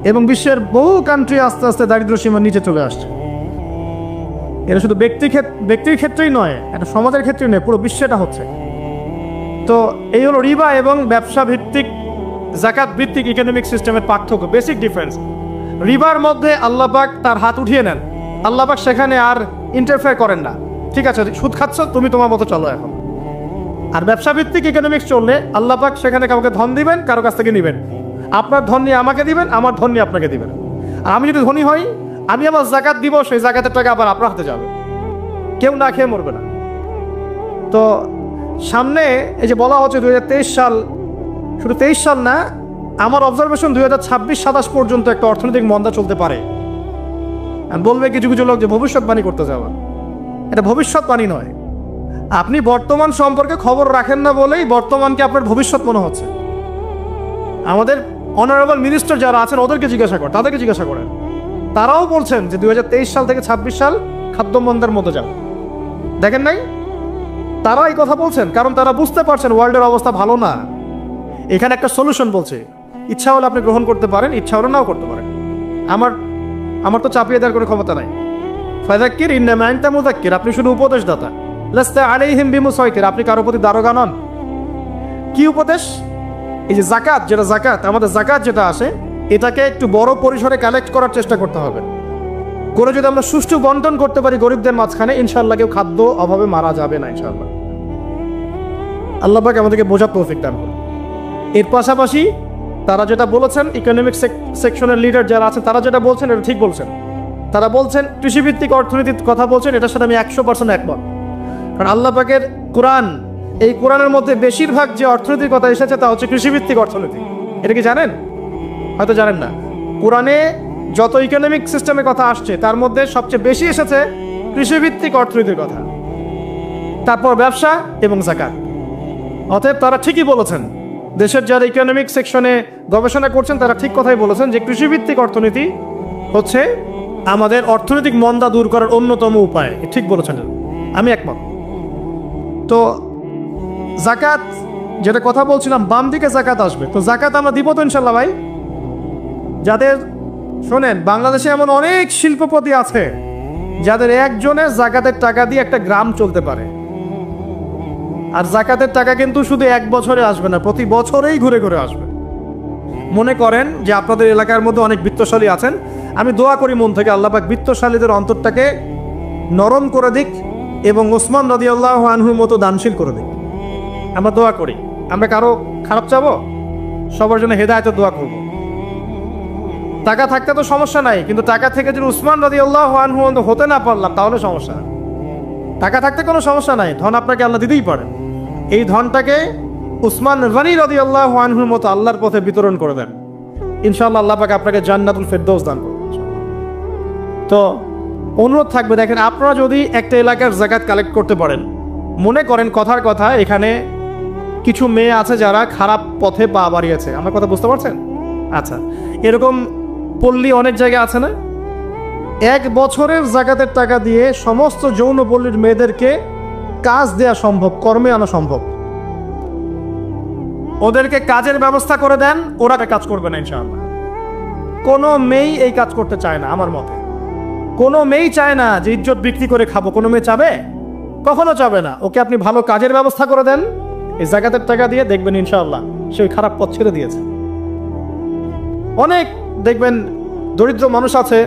এবং বিশ্বের বহু কান্ট্রি আস্তে আস্তে দারিদ্র সীমার নিচে চলে আসছে। এটা শুধু ব্যক্তির ক্ষেত্রেই নয়, এটা সমাজের ক্ষেত্রেই নয়, পুরো বিশ্বেটা হচ্ছে। তো এই হলো রিবা এবং ব্যবসা ভিত্তিক যাকাত ভিত্তিক ইকোনমিক সিস্টেমের পার্থক্য, বেসিক ডিফারেন্স। রিবার মধ্যে আল্লাহ পাক তার হাত উঠিয়ে নেন, আল্লাহ পাক সেখানে আর ইন্টারফেয়ার করেন না। ঠিক আছে, সুদ খাচ্ছ, তুমি তোমার মতো চলো এখন। আর ব্যবসা ভিত্তিক ইকোনমিক্স চললে আল্লাহ পাক সেখানে কাউকে ধন দিবেন, কারো কাছ থেকে নেবেন। আপনার ধন নিয়ে আমাকে দিবেন, আমার ধন নিয়ে আপনাকে দিবেন। আর আমি যদি ধনী হই, আমি আমার যাকাত দিব, সেই যাকাতের টাকা আবার আপনার হাতে যাবে, কেউ না খেয়ে মরবে না। তো সামনে এই যে বলা হচ্ছে 2023 সাল, শুধু 23 সাল না, আমার অবজারভেশন 2026-27 পর্যন্ত একটা অর্থনৈতিক মন্দা চলতে পারে। বলবে কিছু কিছু লোক যে ভবিষ্যৎবাণী করতে যাওয়া, এটা ভবিষ্যৎবাণী নয়। আপনি বর্তমান সম্পর্কে খবর রাখেন না বলেই বর্তমানকে আপনার ভবিষ্যৎ মনে হচ্ছে। আমাদের অনারেবল মিনিস্টার যারা আছেন ওদেরকে জিজ্ঞাসা করেন, তাদেরকে জিজ্ঞাসা করেন, তারাও বলছেন যে 2023 সাল থেকে 26 সাল খাদ্য মন্দার মধ্যে যাবে। দেখেন নাই, তারা এই কথা বলছেন কারণ তারা বুঝতে পারছেন ওয়ার্ল্ডের অবস্থা ভালো না। এখানে একটা সলিউশন বলছে, ইচ্ছা হলে আপনি গ্রহণ করতে পারেন, ইচ্ছা হলে নাও করতে পারেন। আমার তো চাপিয়ে দেওয়ার কোনো ক্ষমতা নাই। ফাযাক্কির ইন্নামা আনতা মুযাক্কির, আপনি শুধু উপদেশদাতা। লাস্তা আলাইহিম বিমুসাইতির, আপনি কারো প্রতি দারোগা নন। কি উপদেশ? এই যে যাকাত, যেটা যাকাত, আমাদের যাকাত যেটা আসে, এটাকে একটু বড় পরিসরে কালেক্ট করার চেষ্টা করতে হবে। করে যদি আমরা সুষ্ঠু বন্টন করতে পারি গরিবদের মাঝখানে, ইনশাআল্লাহ কেউ খাদ্য অভাবে মারা যাবে না ইনশাআল্লাহ। আল্লাহ পাক আমাদেরকে বোঝার তৌফিক দান করুন। এর পাশাপাশি তারা যেটা বলেছেন, ইকোনমিক সেকশনের লিডার যারা আছেন তারা যেটা বলছেন এটা ঠিক বলছেন। তারা বলছেন কৃষিভিত্তিক অর্থনীতির কথা বলছেন, এটার সাথে আমি 100% একমত। কারণ আল্লাহ পাকের কোরআন, এই কোরআনের মধ্যে বেশিরভাগ যে অর্থনীতির কথা এসেছে তা হচ্ছে কৃষিভিত্তিক অর্থনীতি। এটা কি জানেন? হয়তো জানেন না। কোরআনে যত ইকোনমিক সিস্টেমের কথা আসছে তার মধ্যে সবচেয়ে বেশি এসেছে কৃষিভিত্তিক অর্থনীতির কথা, তারপর ব্যবসা এবং যাকাত। অতএব তারা ঠিকই বলেছেন, দেশের যারা ইকোনমিক সেকশনে গবেষণা করছেন তারা ঠিক কথাই বলেছেন যে কৃষিভিত্তিক অর্থনীতি হচ্ছে আমাদের অর্থনৈতিক মন্দা দূর করার অন্যতম উপায়। ঠিক বলেছেন, আমি একমত। তো যাকাত যেটা কথা বলছিলাম, বাম দিকে যাকাত আসবে। তো যাকাত আমরা দিব তো ইনশাল্লাহ ভাই। যাদের, শোনেন, বাংলাদেশে এমন অনেক শিল্পপতি আছে যাদের একজনের যাকাতের টাকা দিয়ে একটা গ্রাম চলতে পারে। আর যাকাতের টাকা কিন্তু শুধু এক বছরে আসবে না, প্রতি বছরেই ঘুরে ঘুরে আসবে। মনে করেন যে আপনাদের এলাকার মধ্যে অনেক বিত্তশালী আছেন, আমি দোয়া করি মন থেকে আল্লাহ পাক বিত্তশালীদের অন্তরটাকে নরম করে দিক এবং ওসমান রাদিয়াল্লাহু আনহুর মতো দানশীল করে দিক। আমরা দোয়া করি, আমরা কারো খারাপ চাবো, সবার জন্য হেদায়েতের দোয়া করব। টাকা থাকতে তো সমস্যা নাই, কিন্তু টাকা থেকে যদি উসমান রাদিয়াল্লাহু আনহু হতে না পারলাম তাহলে সমস্যা। টাকা থাকতে কোনো সমস্যা নাই, ধন আপনাকে আল্লাহ দিতেই পারেন। এই ধনটাকে উসমান গনি রাদিয়াল্লাহু আনহুর মতো আল্লাহর পথে বিতরণ করে দেন, ইনশাআল্লাহ আল্লাহ পাক আপনাকে জান্নাতুল ফেরদৌস দান করবেন। তো অনুরোধ থাকবে, দেখেন, আপনারা যদি একটা এলাকার যাকাত কালেক্ট করতে পারেন, মনে করেন কথার কথা এখানে কিছু মেয়ে আছে যারা খারাপ পথে পা বাড়িয়েছে, আমার কথা বুঝতে পারছেন? আচ্ছা, এরকম পল্লী অনেক জায়গায় আছে না? এক বছরের যাকাতের টাকা দিয়ে সমস্ত যৌন পল্লীর মেয়েদেরকে কাজ দেয়া সম্ভব, কর্মে আনা সম্ভব। ওদেরকে কাজের ব্যবস্থা করে দেন, ওরা কাজ করবে না ইনশাআল্লাহ। কোনো মেয়েই এই কাজ করতে চায় না আমার মতে। কোনো মেয়েই চায় না যে ইজ্জত বিক্রি করে খাবো, কোনো মেয়ে চাবে? কখনো চাবে না। ওকে আপনি ভালো কাজের ব্যবস্থা করে দেন এই যাকাতের টাকা দিয়ে, দেখবেন ইনশাআল্লাহ সে ওই খারাপ পথ ছেড়ে দিয়েছে। অনেক দেখবেন দরিদ্র মানুষ আছে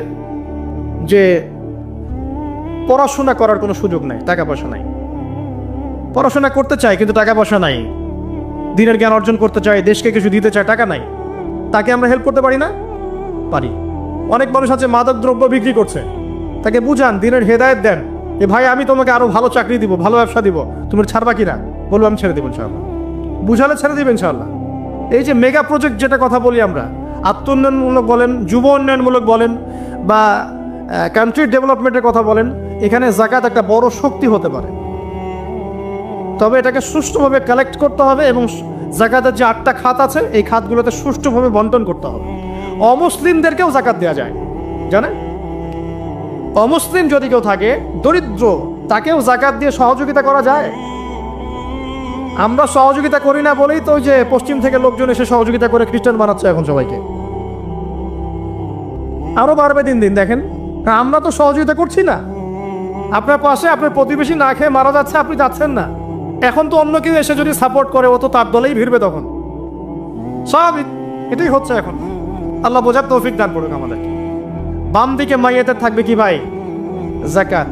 যে পড়াশোনা করার কোনো সুযোগ নাই, টাকা পয়সা নাই, পড়াশোনা করতে চায় কিন্তু টাকা পয়সা নাই, দিনের জ্ঞান অর্জন করতে চায়, দেশকে কিছু দিতে চায়, টাকা নাই। তাকে আমরা হেল্প করতে পারি না? পারি। অনেক মানুষ আছে মাদক দ্রব্য বিক্রি করছে, তাকে বুঝান, দিনের হেদায়েত দেন যে ভাই আমি তোমাকে আরো ভালো চাকরি দিব, ভালো ব্যবসা দিব, তুমি ছাড়বা কিনা? বলবো আমি ছেড়ে দিব ইনশাআল্লাহ। বুঝালে ছেড়ে দিবেন ইনশাআল্লাহ। এই যে মেগা প্রজেক্ট যেটা কথা বলি আমরা, আত্ম উন্নয়নমূলক বলেন, যুব উন্নয়নমূলক বলেন, বা কান্ট্রি ডেভেলপমেন্টের কথা বলেন, এখানে যাকাত একটা বড় শক্তি হতে পারে। তবে এটাকে সুষ্ঠুভাবে কালেক্ট করতে হবে এবং যাকাতের যে 8টা খাত আছে এই খাতগুলোতে সুষ্ঠুভাবে বন্টন করতে হবে। অমুসলিমদেরকেও যাকাত দেওয়া যায়, জানেন? অমুসলিম যদি কেউ থাকে, দরিদ্র, তাকেও যাকাত দিয়ে সহযোগিতা করা যায়। আমরা সহযোগিতা করি না বলেই তো যে পশ্চিম থেকে লোকজন এসে সহযোগিতা করে খ্রিস্টান বানাচ্ছে এখন সবাইকে। আরো বাড়বে দিন দিন, দেখেন আমরা তো সহযোগিতা করছি না। আপনার পাশে আপনার প্রতিবেশী না খেয়ে মারা যাচ্ছে, আপনি যাচ্ছেন না। এখন তো অন্য কেউ এসে যদি সাপোর্ট করে, ও তো তার দলেই ভিড়বে তখন, স্বাভাবিক। এটাই হচ্ছে এখন। আল্লাহ বোঝার তৌফিক দান করুন আমাদের। বাম দিকে মাইয়াতের থাকবে কি ভাই? যাকাত।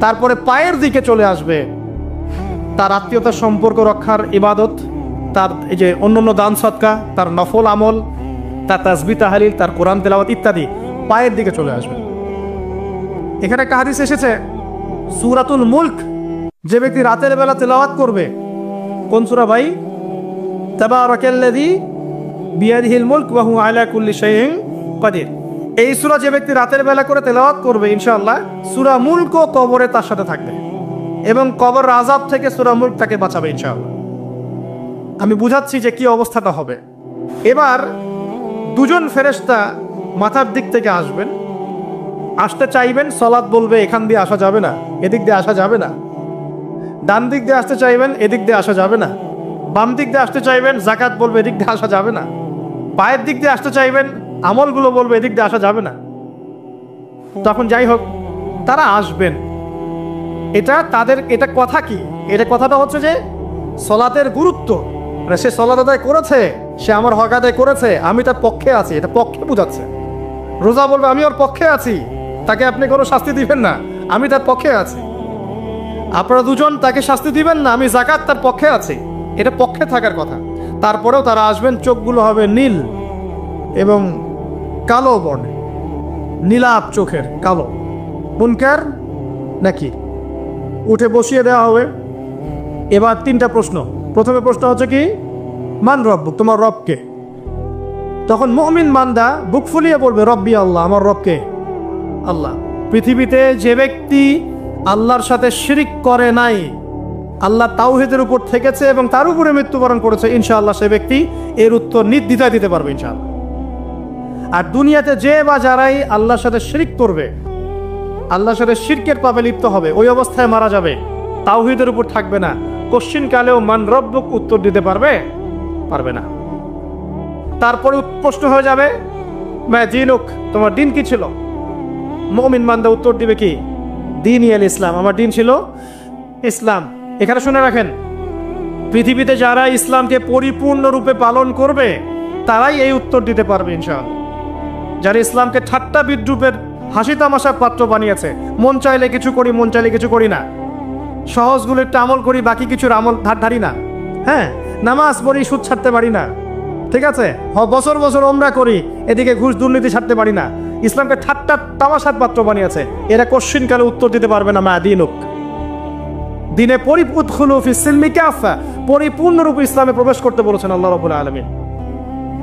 তারপরে পায়ের দিকে চলে আসবে তার আত্মীয়তার সম্পর্ক রক্ষার ইবাদত, তার এই যে অন্যান্য দান সদকা, তার নফল আমল, তার তাসবিহ তাহলিল, তার কোরআন তেলাওয়াত ইত্যাদি পায়ের দিকে চলে আসবে। এখানে একটা হাদিস এসেছে, সূরাতুল মুলক যে ব্যক্তি রাতের বেলা তেলাওয়াত করবে, কোন সূরা ভাই? তাবারাকাল্লাযী বিয়াদিহিল মুলক ওয়া হুয়া আলা কুল্লি শাইইন কাদির। এই সূরা যে ব্যক্তি রাতের বেলা করে তেলাওয়াত করবে, ইনশাআল্লাহ সূরা মুলক কবরে তার সাথে থাকবে এবং কবর আযাব থেকে সূরা মুলক তাকে বাঁচাবে ইনশাআল্লাহ। আমি বুঝাচ্ছি যে কি অবস্থাটা হবে। এবার দুজন ফেরেশতা মাথার দিক থেকে আসবেন, আসতে চাইবেন, সালাত বলবে এখান দিয়ে আসা যাবে না, এদিক দিয়ে আসা যাবে না। ডান দিক দিয়ে আসতে চাইবেন, এদিক দিয়ে আসা যাবে না। বাম দিক দিয়ে আসতে চাইবেন, যাকাত বলবে এদিক দিয়ে আসা যাবে না। পায়ের দিক দিয়ে আসতে চাইবেন, আমলগুলো বলবে এদিক দিয়ে আসা যাবে না। তখন যাই হোক তারা আসবেন। এটা তাদের এটা কথা কি? এটা কথাটা হচ্ছে যে সলাতের গুরুত্ব, মানে সে সলাত আদায় করেছে, সে আমার হক আদায় করেছে, আমি তার পক্ষে আছি, এটা পক্ষে বোঝাচ্ছে। রোজা বলবে আমি ওর পক্ষে আছি, তাকে আপনি কোনো শাস্তি দিবেন না, আমি তার পক্ষে আছি। আপনারা দুজন তাকে শাস্তি দিবেন না, আমি যাকাত তার পক্ষে আছি, এটা পক্ষে থাকার কথা। তারপরেও তারা আসবেন, চোখগুলো হবে নীল এবং কালো বর্ণে, নীলাপ চোখের কালো। মুনকার নাকি উঠে বসিয়ে দেওয়া হবে। এবার তিনটা প্রশ্ন। প্রথমে প্রশ্ন হচ্ছে কি, মান রব্বুক, তোমার রবকে? তখন মুমিন বান্দা বুক ফুলিয়ে বলবে রব্বি আল্লাহ, আমার রবকে আল্লাহ। পৃথিবীতে যে ব্যক্তি আল্লাহর সাথে শিরিক করে নাই, আল্লাহ তাওহীদের উপর থেকেছে এবং তার উপরে মৃত্যুবরণ করেছে, ইনশাআল্লাহ সে ব্যক্তি এর উত্তর নির্দ্বিধায় দিতে পারবে ইনশাআল্লাহ। আর দুনিয়াতে যে বা যারাই আল্লাহর সাথে শিরিক করবে, আল্লাহর সাথে শিরকের পাপে লিপ্ত হবে, ওই অবস্থায় মারা যাবে, তাওহীদের উপর থাকবে না, কোশ্চিন কালেও মান রব্বুক উত্তর দিতে পারবে না। তারপরে প্রশ্ন হয়ে যাবে মা দীনুক, তোমার দিন কি ছিল? মুমিন বান্দা উত্তর দিবে কি, দীনি আল ইসলাম, আমার দিন ছিল ইসলাম। এখানে শুনে রাখেন, পৃথিবীতে যারা ইসলামকে পরিপূর্ণরূপে পালন করবে তারাই এই উত্তর দিতে পারবে ইনশাআল্লাহ। যারা ইসলামকে ঠাট্টা বিদ্রুপের হাসি তামাশার পাত্র বানিয়েছে, মন চাইলে কিছু করি, মন চাইলে কিছু করি না, সহজগুলো একটু আমল করি, বাকি কিছুর আমল ধারি না, হ্যাঁ নামাজ পড়ি, সুদ ছাড়তে পারি না, ঠিক আছে, বছর বছর ওমরা করি, এদিকে ঘুষ দুর্নীতি ছাড়তে পারি না, ইসলামকে ঠাট্টা তামাশার পাত্র বানিয়েছে, এরা কোশ্চিন কালে উত্তর দিতে পারবে না মা দীনুক। দিনে পরিপূর্ণরূপে ইসলামে প্রবেশ করতে বলেছেন আল্লাহ রাব্বুল আলামিন।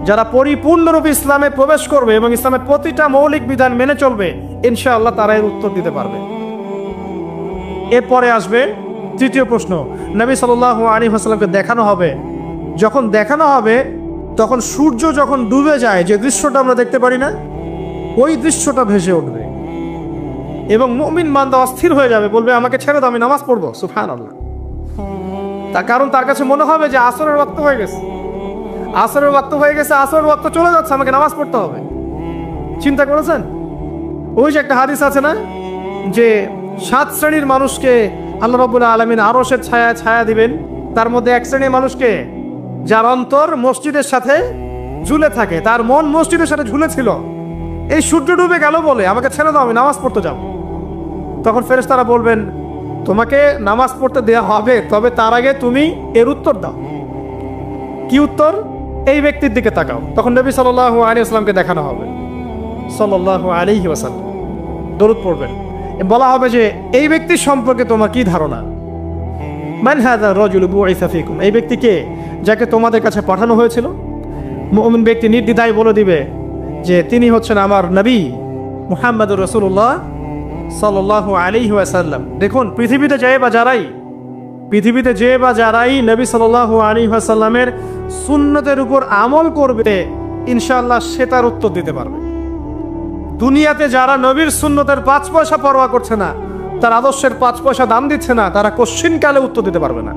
যারা পরিপূর্ণরূপে ইসলামে প্রবেশ করবে এবং ইসলামের প্রতিটা মৌলিক বিধান মেনে চলবে, ইনশাআল্লাহ তারা এর উত্তর দিতে পারবে। এরপরে আসবে তৃতীয় প্রশ্ন। নবী সাল্লাল্লাহু আলাইহি ওয়াসাল্লামকে দেখানো হবে, যখন দেখানো হবে তখন সূর্য যখন ডুবে যায়, যে দৃশ্যটা আমরা দেখতে পারি না, ওই দৃশ্যটা ভেসে উঠবে এবং মুমিন বান্দা অস্থির হয়ে যাবে, বলবে আমাকে ছেড়ে দাও, আমি নামাজ পড়বো। সুবহানাল্লাহ। তার কারণ তার কাছে মনে হবে যে আসরের ওয়াক্ত হয়ে গেছে, আসরের ওয়াক্ত হয়ে গেছে, আসরের ওয়াক্ত চলে যাচ্ছে, আমাকে নামাজ পড়তে হবে। চিন্তা করেছেন? ওই যে একটা হাদিস আছে না, যে 7 শ্রেণীর মানুষকে আল্লাহ রাব্বুল আলামিন আরশের ছায়া দিবেন, তার মধ্যে এক শ্রেণীর মানুষকে যার অন্তর মসজিদের সাথে ঝুলে থাকে, তার মন মসজিদের সাথে ঝুলে ছিল, এই সূর্য ডুবে গেল বলে আমাকে ছেড়ে দাও, আমি নামাজ পড়তে যাব। তখন ফেরেশতারা বলবেন তোমাকে নামাজ পড়তে দেওয়া হবে, তবে তার আগে তুমি এর উত্তর দাও। কি উত্তর? এই ব্যক্তির দিকে তাকাও। তখন নবী সাল্লাল্লাহু আলাইহি ওয়াসাল্লামকে দেখানো হবে, সাল্লাল্লাহু আলাইহি ওয়াসাল্লাম দরুদ পড়বেন, বলা হবে যে এই ব্যক্তির সম্পর্কে তোমার কি ধারণা? মান হাযা রাজুলু বুইসা ফীকুম, এই ব্যক্তি কে, যাকে তোমাদের কাছে পাঠানো হয়েছিল? মুমিন ব্যক্তি নির্দ্বিধায় বলে দিবে যে তিনি হচ্ছেন আমার নবী মুহাম্মদুর রাসূলুল্লাহ সাল্লাল্লাহু আলাইহি ওয়াসাল্লাম। দেখুন, পৃথিবীতে যে বা যারাই নবী সাল্লাল্লাহু আলাইহি ওয়াসাল্লামের সুন্নতের উপর আমল করবে, ইনশাআল্লাহ সে তার উত্তর দিতে পারবে। দুনিয়াতে যারা নবীর সুন্নতের 5 পয়সা পরোয়া করছে না, তার আদর্শের 5 পয়সা দাম দিচ্ছে না, তারা কোশ্চিন কালে উত্তর দিতে পারবে না।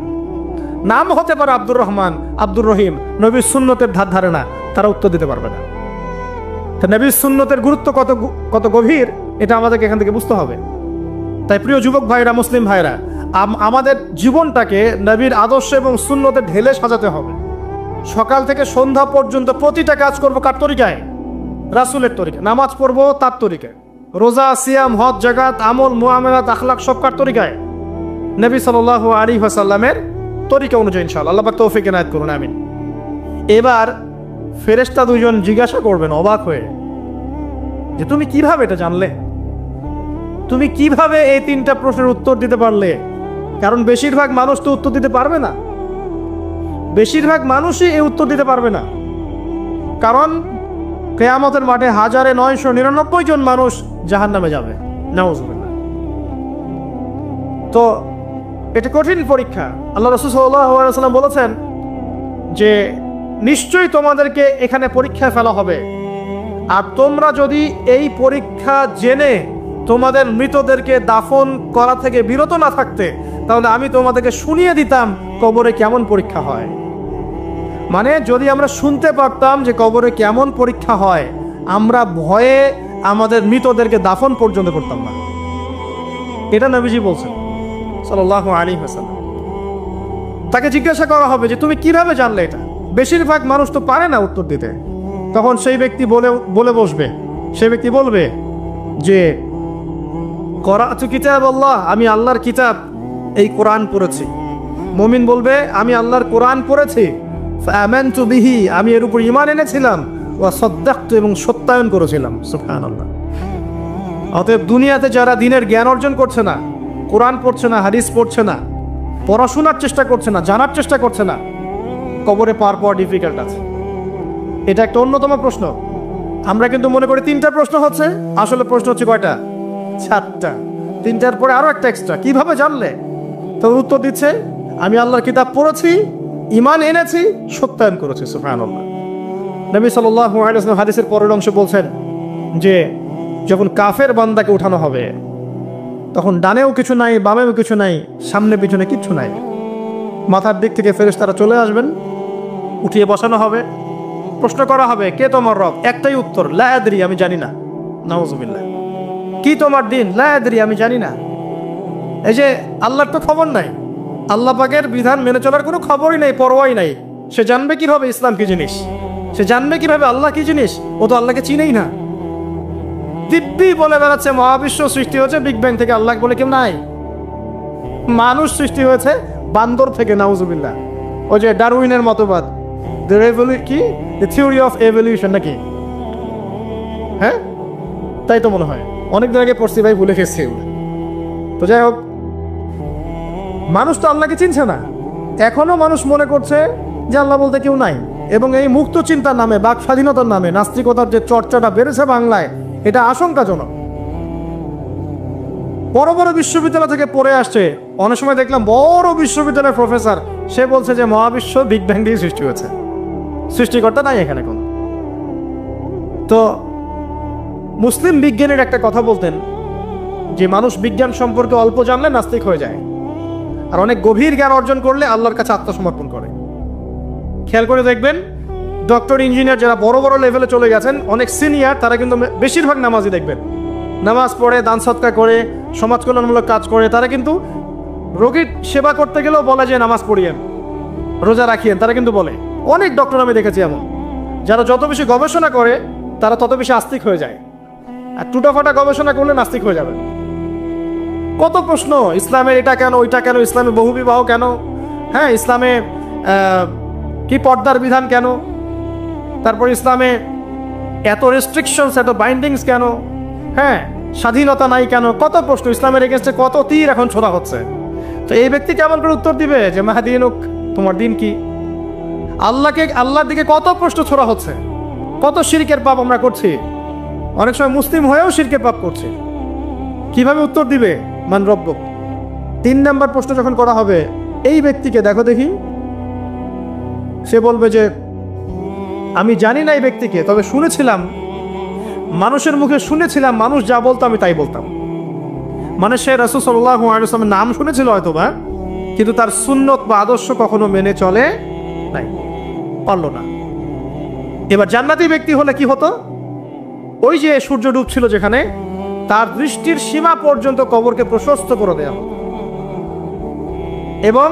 নাম হতে পারে আব্দুর রহমান, আব্দুর রহিম, নবীর সুন্নতের ধার ধারে না, তারা উত্তর দিতে পারবে না। তা নবীর সুন্নতের গুরুত্ব কত গভীর, এটা আমাদেরকে এখান থেকে বুঝতে হবে। তাই প্রিয় যুবক ভাইরা, মুসলিম ভাইরা, আমাদের জীবনটাকে নবীর আদর্শ এবং সুন্নতে ঢেলে সাজাতে হবে। সকাল থেকে সন্ধ্যা পর্যন্ত প্রতিটা কাজ করব কার তরিকায়? রাসূলের তরিকায়। নামাজ পড়বো তার তরিকায়, রোজা, সিয়াম, হজ, জাকাত, আমল, মুআমালাত, আখলাক সব কার তরিকায়? নবী সাল্লাল্লাহু আলাইহি ওয়াসাল্লামের তরিকা অনুযায়ী ইনশাআল্লাহ। আল্লাহ পাক তৌফিক এনায়েত করুন, আমিন। এবার ফেরেশতা দুজন জিজ্ঞাসা করবেন অবাক হয়ে যে তুমি কিভাবে এটা জানলে? তুমি কিভাবে এই তিনটা প্রশ্নের উত্তর দিতে পারলে? কারণ বেশিরভাগ মানুষ তো উত্তর দিতে পারবে না, বেশিরভাগ মানুষই এই উত্তর দিতে পারবে না। কারণ কিয়ামতের মাঠে 1999 জন মানুষ জাহান্নামে যাবে, নাউযুবিল্লাহ। তো এটা কঠিন পরীক্ষা। আল্লাহ রাসূল সাল্লাল্লাহু আলাইহি ওয়াসাল্লাম বলেছেন যে নিশ্চয়ই তোমাদেরকে এখানে পরীক্ষায় ফেলা হবে, আর তোমরা যদি এই পরীক্ষা জেনে তোমাদের মৃতদেরকে দাফন করা থেকে বিরত না থাকতে, তাহলে আমি তোমাদেরকে শুনিয়ে দিতাম কবরে কেমন পরীক্ষা হয়। মানে যদি আমরা শুনতে পারতাম যে কবরে কেমন পরীক্ষা হয়, আমরা ভয়ে আমাদের মৃতদেরকে দাফন পর্যন্ত করতাম না। এটা নবীজি বলছেন সাল্লাল্লাহু আলাইহি ওয়াসাল্লাম। তাকে জিজ্ঞাসা করা হবে যে তুমি কিভাবে জানলে এটা? বেশিরভাগ মানুষ তো পারে না উত্তর দিতে। তখন সেই ব্যক্তি বলে বসবে, সেই ব্যক্তি বলবে যে করাতু কিতাবাল্লাহ, আমি আল্লাহর কিতাব এই কোরআন পড়েছি। মুমিন বলবে আমি আল্লাহর কোরআন পড়েছি, ফাআমানতু বিহি, আমি এর উপর ঈমান এনেছিলাম, ওয়া সাদ্দাকতু, এবং সত্যায়ন করেছিলাম। সুবহানাল্লাহ। অতএব দুনিয়াতে যারা দিনের জ্ঞান অর্জন করছে না, কোরআন পড়ছে না, হাদিস পড়ছে না, পড়াশোনার চেষ্টা করছে না, জানার চেষ্টা করছে না, কবরে পার পাওয়া ডিফিকাল্ট আছে। এটা একটা অন্যতম প্রশ্ন। আমরা কিন্তু মনে করি তিনটা প্রশ্ন হচ্ছে, আসলে প্রশ্ন হচ্ছে কয়টা? 4টা। তিনটার পরে আরো একটা এক্সট্রা। কিভাবে জানলে? তো উত্তর দিচ্ছে আমি আল্লাহর কিতাব পড়েছি, ঈমান এনেছি, সত্যায়ন করেছি। সুবহানাল্লাহ। নবী সাল্লাল্লাহু আলাইহি ওয়াসাল্লাম হাদিসের পরের অংশে বলছেন যে যখন কাফের বান্দাকে উঠানো হবে, তখন ডানেও কিছু নাই, বামেও কিছু নাই, সামনে পিছনে কিচ্ছু নাই। মাথার দিক থেকে ফেরেশতারা চলে আসবেন, উঠিয়ে বসানো হবে, প্রশ্ন করা হবে কে তোমার রব? একটাই উত্তর, লা আদরি, আমি জানি না। নাউযুবিল্লাহ। কি তোমার দিন? লা আদরি, আমি জানি না। এই যে আল্লাহর তো খবর নাই, আল্লাহ পাকের বিধান মেনে চলার কোনো খবরই নেই, পরোয়াই নাই। সে জানবে কিভাবে ইসলাম কি জিনিস? সে জানবে কিভাবে আল্লাহ কি জিনিস? ও তো আল্লাহকে চিনেই না। দিব্যি বলে বেড়াচ্ছে মহাবিশ্ব সৃষ্টি হয়েছে বিগ ব্যাং থেকে, আল্লাহ বলে কেউ নাই। মানুষ সৃষ্টি হয়েছে বান্দর থেকে, নাউযুবিল্লাহ। ওই যে ডারউইনের মতবাদ, কি থিওরি অফ এভলিউশন নাকি? হ্যাঁ, তাই তো মনে হয়। অনেকদিন আগে পড়ছি ভাই, ভুলে গেছি। তো যাই হোক, মানুষ তো আল্লাহকে চিনছে না। এখনো মানুষ মনে করছে যে আল্লাহ বলতে কেউ নাই। এবং এই মুক্ত চিন্তার নামে, বাক স্বাধীনতার নামে নাস্তিকতার যে চর্চাটা বেড়েছে বাংলায়, এটা আশঙ্কাজনক। বড় বড় বিশ্ববিদ্যালয় থেকে পড়ে আসছে, অনেক সময় দেখলাম বড় বিশ্ববিদ্যালয়ের প্রফেসর, সে বলছে যে মহাবিশ্ব বিগ ব্যাং দিয়ে সৃষ্টি হয়েছে, সৃষ্টিকর্তা নাই এখানে কোন। তো মুসলিম বিজ্ঞানীর একটা কথা বলতেন যে মানুষ বিজ্ঞান সম্পর্কে অল্প জানলে নাস্তিক হয়ে যায়, আর অনেক গভীর জ্ঞান অর্জন করলে আল্লাহর কাছে আত্মসমর্পণ করে। খেয়াল করে দেখবেন, ডক্টর, ইঞ্জিনিয়ার যারা বড় বড় লেভেলে চলে গেছেন, অনেক সিনিয়র, তারা কিন্তু বেশিরভাগ নামাজি দেখবেন, নামাজ পড়ে, দান সৎকার করে, সমাজ কল্যাণমূলক কাজ করে। তারা কিন্তু রোগীর সেবা করতে গেলেও বলে যে নামাজ পড়িয়েন, রোজা রাখিয়েন, তারা কিন্তু বলে। অনেক ডক্টর আমি দেখেছি এমন, যারা যত বেশি গবেষণা করে তারা তত বেশি আস্তিক হয়ে যায়, আর টুটাফাটা গবেষণা করলে নাস্তিক হয়ে যাবে। কত প্রশ্ন, ইসলামের এটা কেন, ওইটা কেন, ইসলামে বহুবিবাহ কেন, হ্যাঁ, ইসলামে কি পর্দার বিধান কেন, তারপর ইসলামে এত রেস্ট্রিকশনস, এত বাইন্ডিংস কেন, হ্যাঁ, স্বাধীনতা নাই কেন, কত প্রশ্ন। ইসলামের এগেনস্টে কত তীর এখন ছোড়া হচ্ছে। তো এই ব্যক্তি কেমন করে উত্তর দিবে যে মাহদিনুক, তোমার দিন কি? আল্লাহর দিকে কত প্রশ্ন ছোড়া হচ্ছে, কত শিরকের পাপ আমরা করছি, অনেক সময় মুসলিম হয়েও শিরকের পাপ করছি। কিভাবে উত্তর দিবে? মান রব্বুক। 3 নম্বর প্রশ্ন যখন করা হবে, এই ব্যক্তিকে দেখো দেখি, সে বলবে যে আমি জানি না এই ব্যক্তিকে, তবে শুনেছিলাম, মানুষের মুখে শুনেছিলাম, মানুষ যা বলতো আমি তাই বলতাম। মানে সে রাসূল সাল্লাল্লাহু আলাইহি ওয়াসাল্লামের নাম শুনেছিল হয়তোবা, কিন্তু তার সুন্নত বা আদর্শ কখনো মেনে চলে নাই, পারল না। এবার জান্নাতি ব্যক্তি হলে কি হতো? ওই যে সূর্য ডুবছিল যেখানে, তার দৃষ্টির সীমা পর্যন্ত কবরকে প্রশস্ত করে দেওয়া হতো এবং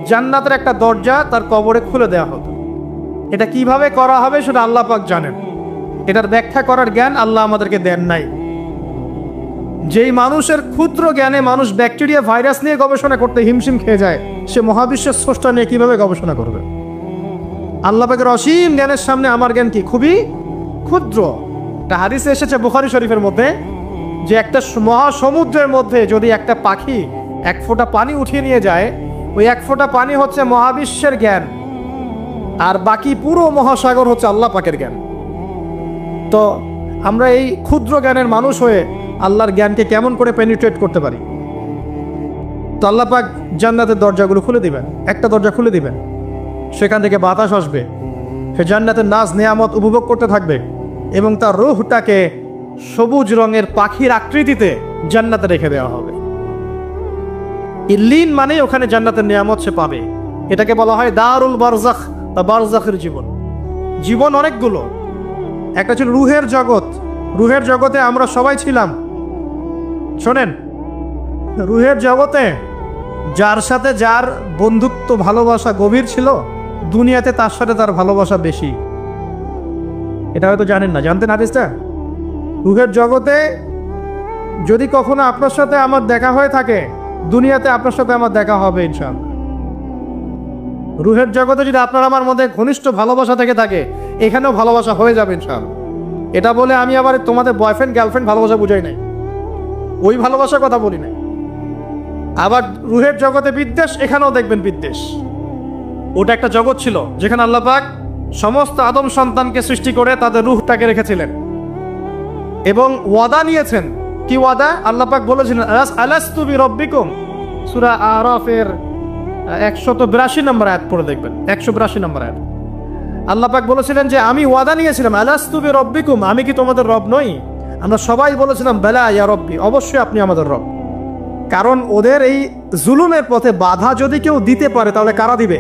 জান্নাতের একটা দরজা তার কবরে খুলে দেওয়া হতো। এটা কিভাবে করা হবে সেটা আল্লাহ পাক জানেন, এটার ব্যাখ্যা করার জ্ঞান আল্লাহ আমাদেরকে দেন নাই। যেই মানুষের ক্ষুদ্র জ্ঞানে মানুষ ব্যাকটেরিয়া ভাইরাস নিয়ে গবেষণা করতে হিমশিম খেয়ে যায়, সে মহাবিশ্বের স্রষ্টা নিয়ে কিভাবে গবেষণা করবে? আল্লাহ পাকের অসীম জ্ঞানের সামনে আমার জ্ঞান কি? খুবই ক্ষুদ্র। একটা হাদিসে এসেছে বুখারী শরীফের মধ্যে যে একটা মহাসমুদ্রের মধ্যে যদি একটা পাখি এক ফোঁটা পানি উঠিয়ে নিয়ে যায়, ওই এক ফোঁটা পানি হচ্ছে মহাবিশ্বের জ্ঞান, আর বাকি পুরো মহাসাগর হচ্ছে আল্লাহ পাকের জ্ঞান। তো আমরা এই ক্ষুদ্র জ্ঞানের মানুষ হয়ে আল্লাহর জ্ঞানকে কেমন করে পেনিট্রেট করতে পারি? তো আল্লাহ পাক জান্নাতের দরজাগুলো খুলে দিবেন, একটা দরজা খুলে দিবেন, সেখান থেকে বাতাস আসবে, সে জান্নাতের নাজ নেয়ামত উপভোগ করতে থাকবে এবং তার রূহটাকে সবুজ রঙের পাখির আকৃতিতে জান্নাতে রেখে দেওয়া হবে। ইল্লিন মানে ওখানে জান্নাতের নিয়ামত সে পাবে। এটাকে বলা হয় দারুল বারজাখ বা বারজাখের জীবন। জীবন অনেকগুলো, একটা ছিল রুহের জগৎ। রুহের জগতে আমরা সবাই ছিলাম। শোনেন, রুহের জগতে যার সাথে যার বন্ধুত্ব ভালোবাসা গভীর ছিল, দুনিয়াতে তার সাথে তার ভালোবাসা বেশি। এটা হয়তো জানেন না, জানতেন হাদিসটা? রুহের জগতে যদি কখনো আপনার সাথে আমার দেখা হয়ে থাকে, দুনিয়াতে আপনার সাথে আমার দেখা হবে ইনশাআল্লাহ। রুহের জগতে যদি আপনার আমার মধ্যে ঘনিষ্ঠ ভালোবাসা থেকে থাকে, এখানেও ভালোবাসা হয়ে যাবে ইনশাআল্লাহ। এটা বলে আমি আবার তোমাদের বয়ফ্রেন্ড গার্লফ্রেন্ড ভালোবাসা বুঝাই নাই, ওই ভালোবাসার কথা বলি নাই। আবার রুহের জগতে বিদ্বেষ, এখানেও দেখবেন বিদ্বেষ। ওটা একটা জগৎ ছিল যেখানে আল্লাহ পাক সমস্ত আদম সন্তানকে সৃষ্টি করে তাদের রুহটাকে রেখেছিলেন এবং ওয়াদা নিয়েছেন। কি ওয়াদা? আল্লাহ পাক বলেছিলেন আলাস্তু বিরব্বিকুম, সূরা আরাফের 182 নম্বর আয়াত পড়ে দেখবেন, 182 নম্বর আয়াত। আল্লাহ পাক বলেছিলেন যে আমি ওয়াদা নিয়েছিলাম, আলাস্তু বিরব্বিকুম, আমি কি তোমাদের রব নই? আমরা সবাই বলেছিলাম বেলা ইয়া রব্বি, অবশ্যই আপনি আমাদের রব। কারণ ওদের এই জুলুমের পথে বাধা যদি কেউ দিতে পারে তাহলে কারা দিবে?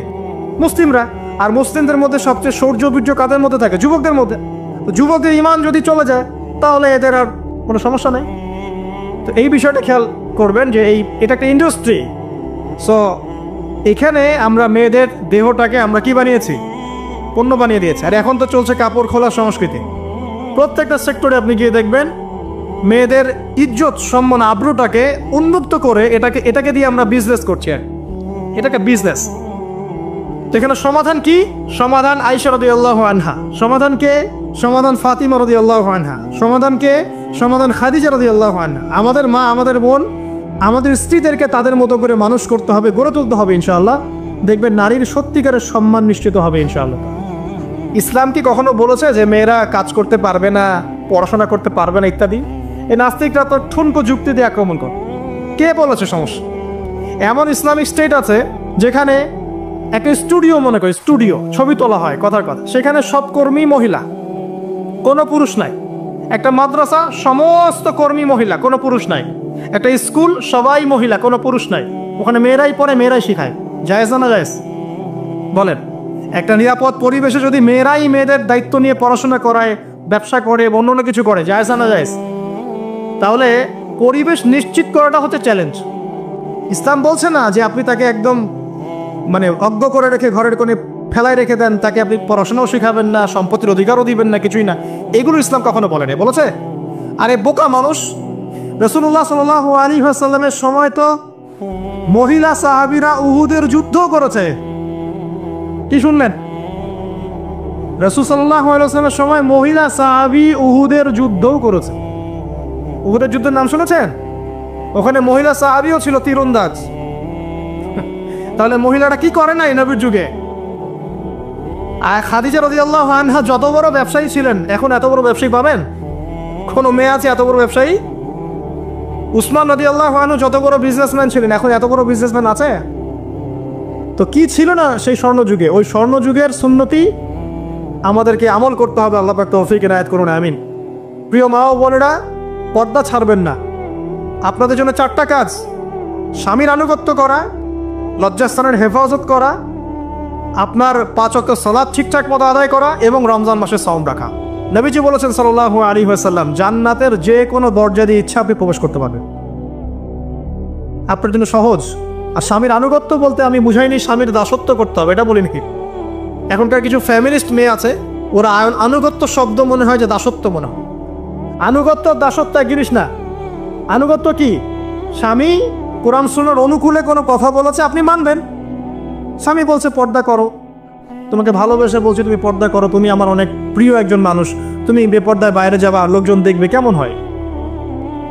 মুসলিমরা। আর মুসলিমদের মধ্যে সবচেয়ে শৌর্যবীর্য কাদের মধ্যে থাকে? যুবকদের মধ্যে। তো যুবকদের ইমান যদি চলে যায় তাহলে এদের আর কোনো সমস্যা নেই। তো এই বিষয়টা খেয়াল করবেন যে এটা একটা ইন্ডাস্ট্রি। সো এখানে আমরা মেয়েদের দেহটাকে আমরা কি বানিয়েছি? পণ্য বানিয়ে দিয়েছি। আর এখন তো চলছে কাপড় খোলার সংস্কৃতি। প্রত্যেকটা সেক্টরে আপনি গিয়ে দেখবেন মেয়েদের ইজ্জত সম্মান আব্রুটাকে উন্মুক্ত করে এটাকে দিয়ে আমরা বিজনেস করছি। আর এটাকে বিজনেস। তো এখানে সমাধান কি? সমাধান আয়েশা রাদিয়াল্লাহু আনহা। সমাধান কে? সমাধান ফাতিমা রাদিয়াল্লাহু আনহা। সমাধান কে? সমাধান খাদিজা রাদিয়াল্লাহু আনহা। আমাদের মা, আমাদের বোন, আমাদের স্ত্রীদেরকে তাদের মতো করে মানুষ করতে হবে, গড়ে তুলতে হবে ইনশাআল্লাহ। দেখবেন নারীর সত্যিকারের সম্মান নিশ্চিত হবে ইনশাআল্লাহ। ইসলাম কি কখনো বলেছে যে মেয়েরা কাজ করতে পারবে না, পড়াশোনা করতে পারবে না ইত্যাদি? এই নাস্তিকরা তো ঠুনকো যুক্তি দিয়ে আক্রমণ করে। কে বলেছে সমস্যা? এমন ইসলামিক স্টেট আছে যেখানে একটা স্টুডিও, মনে করি স্টুডিও, ছবি তোলা হয়, কথার কথা, সেখানে সব কর্মী মহিলা, কোনো পুরুষ নাই। একটা মাদ্রাসা, সমস্ত কর্মী মহিলা, কোনো পুরুষ নাই। একটা স্কুল, সবাই মহিলা, কোনো পুরুষ নাই। ওখানে মেয়েরাই পড়ে, মেয়েরাই শেখায়। জায়েজ না জায়েজ বলেন? একটা নিরাপদ পরিবেশে যদি মেয়েরাই মেয়েদের দায়িত্ব নিয়ে পড়াশোনা করায়, ব্যবসা করে, অন্য কিছু করে, জায়েজ না জায়েজ? তাহলে পরিবেশ নিশ্চিত করাটা হচ্ছে চ্যালেঞ্জ। ইসলাম বলছে না যে আপনি তাকে একদম অজ্ঞ করে রেখে ঘরের কোণে ফেলায় রেখে দেন, তাকে আপনি পড়াশোনাও শেখাবেন না, সম্পত্তির অধিকারও দিবেন না, কিছুই না। এগুলো ইসলাম কখনো বলেনি। বলেছে? আরে বোকা মানুষ! রাসূলুল্লাহ সাল্লাল্লাহু আলাইহি ওয়াসাল্লামের সময় তো মহিলা সাহাবীরা উহুদের যুদ্ধ করেছে। কি শুনলেন? রাসূল সাল্লাল্লাহু আলাইহি ওয়াসাল্লামের সময় মহিলা সাহাবী উহুদের যুদ্ধও করেছে। উহুদের যুদ্ধের নাম শুনেছেন? ওখানে মহিলা সাহাবীও ছিল তীরন্দাজ। তাহলে মহিলারা কি করে না এই নবীর যুগে? আর খাদিজা রাদিয়াল্লাহু আনহা যত বড় ব্যবসায়ী ছিলেন, এখন এত বড় ব্যবসায়ী পাবেন? কোনো মেয়ে আছে এত বড় ব্যবসায়ী? উসমান রাদিয়াল্লাহু আনহু যত বড় বিজনেসম্যান ছিলেন, এখন এত বড় বিজনেসম্যান আছে? তো কি ছিল না সেই স্বর্ণযুগে? ওই স্বর্ণযুগের সুন্নতি আমাদেরকে আমল করতে হবে। আল্লাহ পাক তৌফিক এনায়েত করুন, আমিন। প্রিয় মা ও বোনেরা, পর্দা ছাড়বেন না। আপনাদের জন্য 4টা কাজ: স্বামীর আনুগত্য করা, লজ্জাস্থানের হেফাজত করা, আপনার 5 ওয়াক্ত সালাত ঠিকঠাক মতো আদায় করা এবং রমজান মাসে সাওম রাখা। নবীজি বলেছেন সাল্লাল্লাহু আলাইহি ওয়াসাল্লাম, জান্নাতের যে কোনো দরজা দিয়ে ইচ্ছা আপনি প্রবেশ করতে পারবেন। আপনার জন্য সহজ। আর স্বামীর আনুগত্য বলতে আমি বুঝাইনি স্বামীর দাসত্ব করতে হবে, এটা বলিনি। এখনকার কিছু ফ্যামিলিস্ট মেয়ে আছে, ওরা আনুগত্য শব্দ মনে হয় যে দাসত্ব মনে হয়। আনুগত্য দাসত্ব এক জিনিস না। আনুগত্য কি? স্বামী কোরআন সুন্নাহর অনুকূলে কোনো কথা বলেছে, আপনি মানবেন। স্বামী বলছে পর্দা করো, তোমাকে ভালোবেসে বলছি তুমি পর্দা করো, তুমি আমার অনেক প্রিয় একজন মানুষ, তুমি বেপর্দায় বাইরে যাবা, লোকজন দেখবে, কেমন হয়?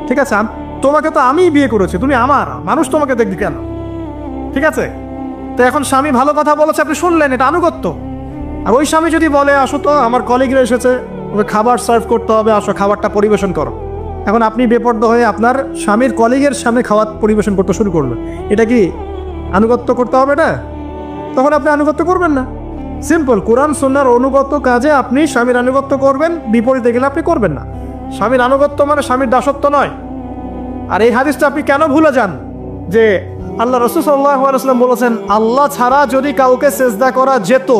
ঠিক আছে, তোমাকে তো আমিই বিয়ে করেছি, তুমি আমার, মানুষ তোমাকে দেখবে কেন? ঠিক আছে, তো এখন স্বামী ভালো কথা বলেছে, আপনি শুনলেন, এটা আনুগত্য। আর ওই স্বামী যদি বলে আসো তো আমার কলিগরা এসেছে, ওকে খাবার সার্ভ করতে হবে, আসো খাবারটা পরিবেশন করো, এখন আপনি বেপর্দা হয়ে আপনার স্বামীর কলিগের সামনে খাবার পরিবেশন করতে শুরু করলেন, এটা কি আনুগত্য করতে হবে? এটা তখন আপনি আনুগত্য করবেন না। সিম্পল, কোরআন সুন্নাহর অনুগত কাজে আপনি স্বামীর আনুগত্য করবেন, বিপরীতে গেলে আপনি করবেন না। স্বামীর আনুগত্য মানে স্বামীর দাসত্ব নয়। আর এই হাদিসটা আপনি কেন ভুলে যান যে আল্লাহ রাসূল সাল্লাল্লাহু আলাইহি ওয়াসাল্লাম বলেছেন আল্লাহ ছাড়া যদি কাউকে সেজদা করা যেত,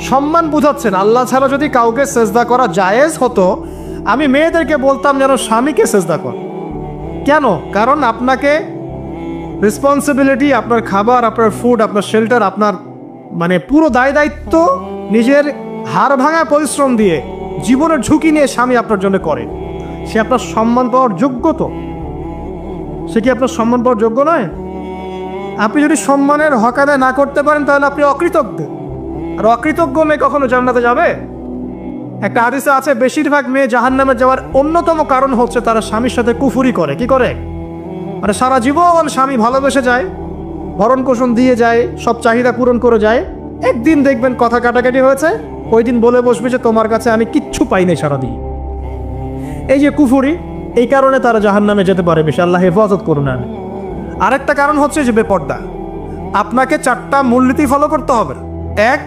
সম্মান বুঝাচ্ছেন, আল্লাহ ছাড়া যদি কাউকে সেজদা করা জায়েজ হতো, আমি মেয়েদেরকে বলতাম যেন স্বামীকে সেজদা কর। কেন? কারণ আপনাকে রেসপন্সিবিলিটি, আপনার খাবার, আপনার ফুড, আপনার শেল্টার, আপনার মানে পুরো দায় দায়িত্ব নিজের হাড় ভাঙা পরিশ্রম দিয়ে, জীবনের ঝুঁকি নিয়ে স্বামী আপনার জন্য করে। সে আপনার সম্মান পাওয়ার যোগ্য তো? সে কি আপনার সম্মান পাওয়ার যোগ্য নয়? আপনি যদি সম্মানের হক আদায় না করতে পারেন তাহলে আপনি অকৃতজ্ঞ। আর অকৃতজ্ঞ মেয়ে কখনো জান্নাতে যাবে? একটা হাদিসে আছে বেশিরভাগ মেয়ে জাহান্নামে যাওয়ার অন্যতম কারণ হচ্ছে তারা স্বামীর সাথে কুফুরি করে। কি করে? মানে সারা জীবন স্বামী ভালোবেসে যায়, ভরণ পোষণ দিয়ে যায়, সব চাহিদা পূরণ করে যায়, একদিন দেখবেন কথা কাটাকাটি হয়েছে, ওই দিন বলে বসবে যে তোমার কাছে আমি কিচ্ছু পাই নাই সারাদিন। এই যে কুফুরি, এই কারণে তারা জাহান্নামে যেতে পারে বেশি। আল্লাহ হেফাজত করুন। আরেকটা কারণ হচ্ছে যে বেপর্দা। আপনাকে 4টা মূলনীতি ফলো করতে হবে। 1,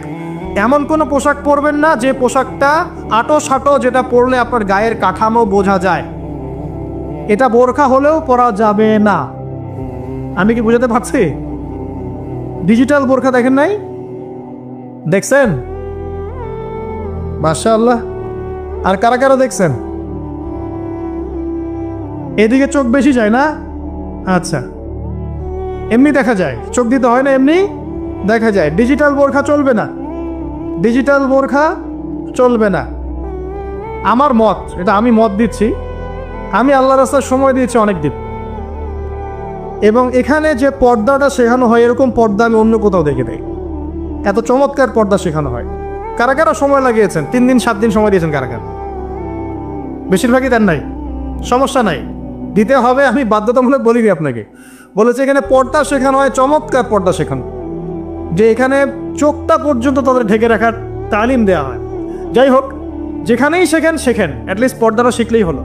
এমন কোনো পোশাক পরবেন না যে পোশাকটা আটো সাটো, যেটা পরলে আপনার গায়ের কাঠামো বোঝা যায়। এটা বোরখা হলেও পরা যাবে না। আমি কি বুঝাতে পারছি? ডিজিটাল বোরখা দেখেন নাই? দেখছেন? মাশাআল্লাহ। আর কারা কারা দেখছেন? এদিকে চোখ বেশি যায় না? আচ্ছা, এমনি দেখা যায়, চোখ দিতে হয় না, এমনি দেখা যায়। ডিজিটাল বোরখা চলবে না, ডিজিটাল বোরখা চলবে না। আমার মত, এটা আমি মত দিচ্ছি, আমি আল্লাহর রাস্তায় সময় দিয়েছি অনেক দিন, এবং এখানে যে পর্দাটা শেখানো হয় এরকম পর্দা আমি অন্য কোথাও দেখে দেই। এত চমৎকার পর্দা শেখানো হয়। কারা কারা সময় লাগিয়েছেন? 3 দিন 7 দিন সময় দিয়েছেন কারা কারা? বেশিরভাগই দেন নাই। সমস্যা নাই, দিতে হবে, আমি বাধ্যতামূলক বলিনি আপনাকে। বলেছে এখানে পর্দা শেখানো হয়, চমৎকার পর্দা শেখানো, যে এখানে চোখটা পর্যন্ত তাদের ঢেকে রাখার তালিম দেওয়া হয়। যাই হোক, যেখানেই শেখেন অ্যাটলিস্ট পর্দাটা শিখলেই হলো।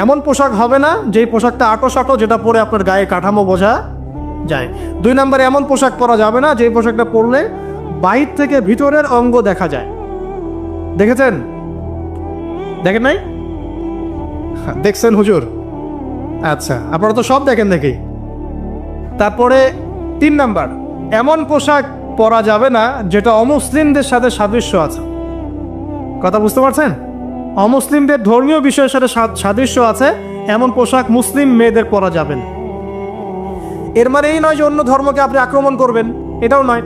এমন পোশাক হবে না যেই পোশাকটা আটো সাটো, যেটা পরে আপনার গায়ে কাঠামো বোঝা যায়। 2 নম্বরে এমন পোশাক পরা যাবে না যেই পোশাকটা পরলে বাহির থেকে ভিতরের অঙ্গ দেখা যায়। দেখেছেন? দেখেন নাই? দেখছেন হুজুর? আচ্ছা, আপনারা তো সব দেখেন দেখি। তারপরে 3 নাম্বার, এমন পোশাক পরা যাবে না যেটা অমুসলিমদের সাথে সাদৃশ্য আছে। কথা বুঝতে পারছেন? অমুসলিমদের ধর্মীয় বিষয়ের সাথে সাদৃশ্য আছে এমন পোশাক মুসলিম মেয়েদের পরা যাবে না। এর মানে এই নয় যে অন্য ধর্মকে আপনি আক্রমণ করবেন, এটাও নয়।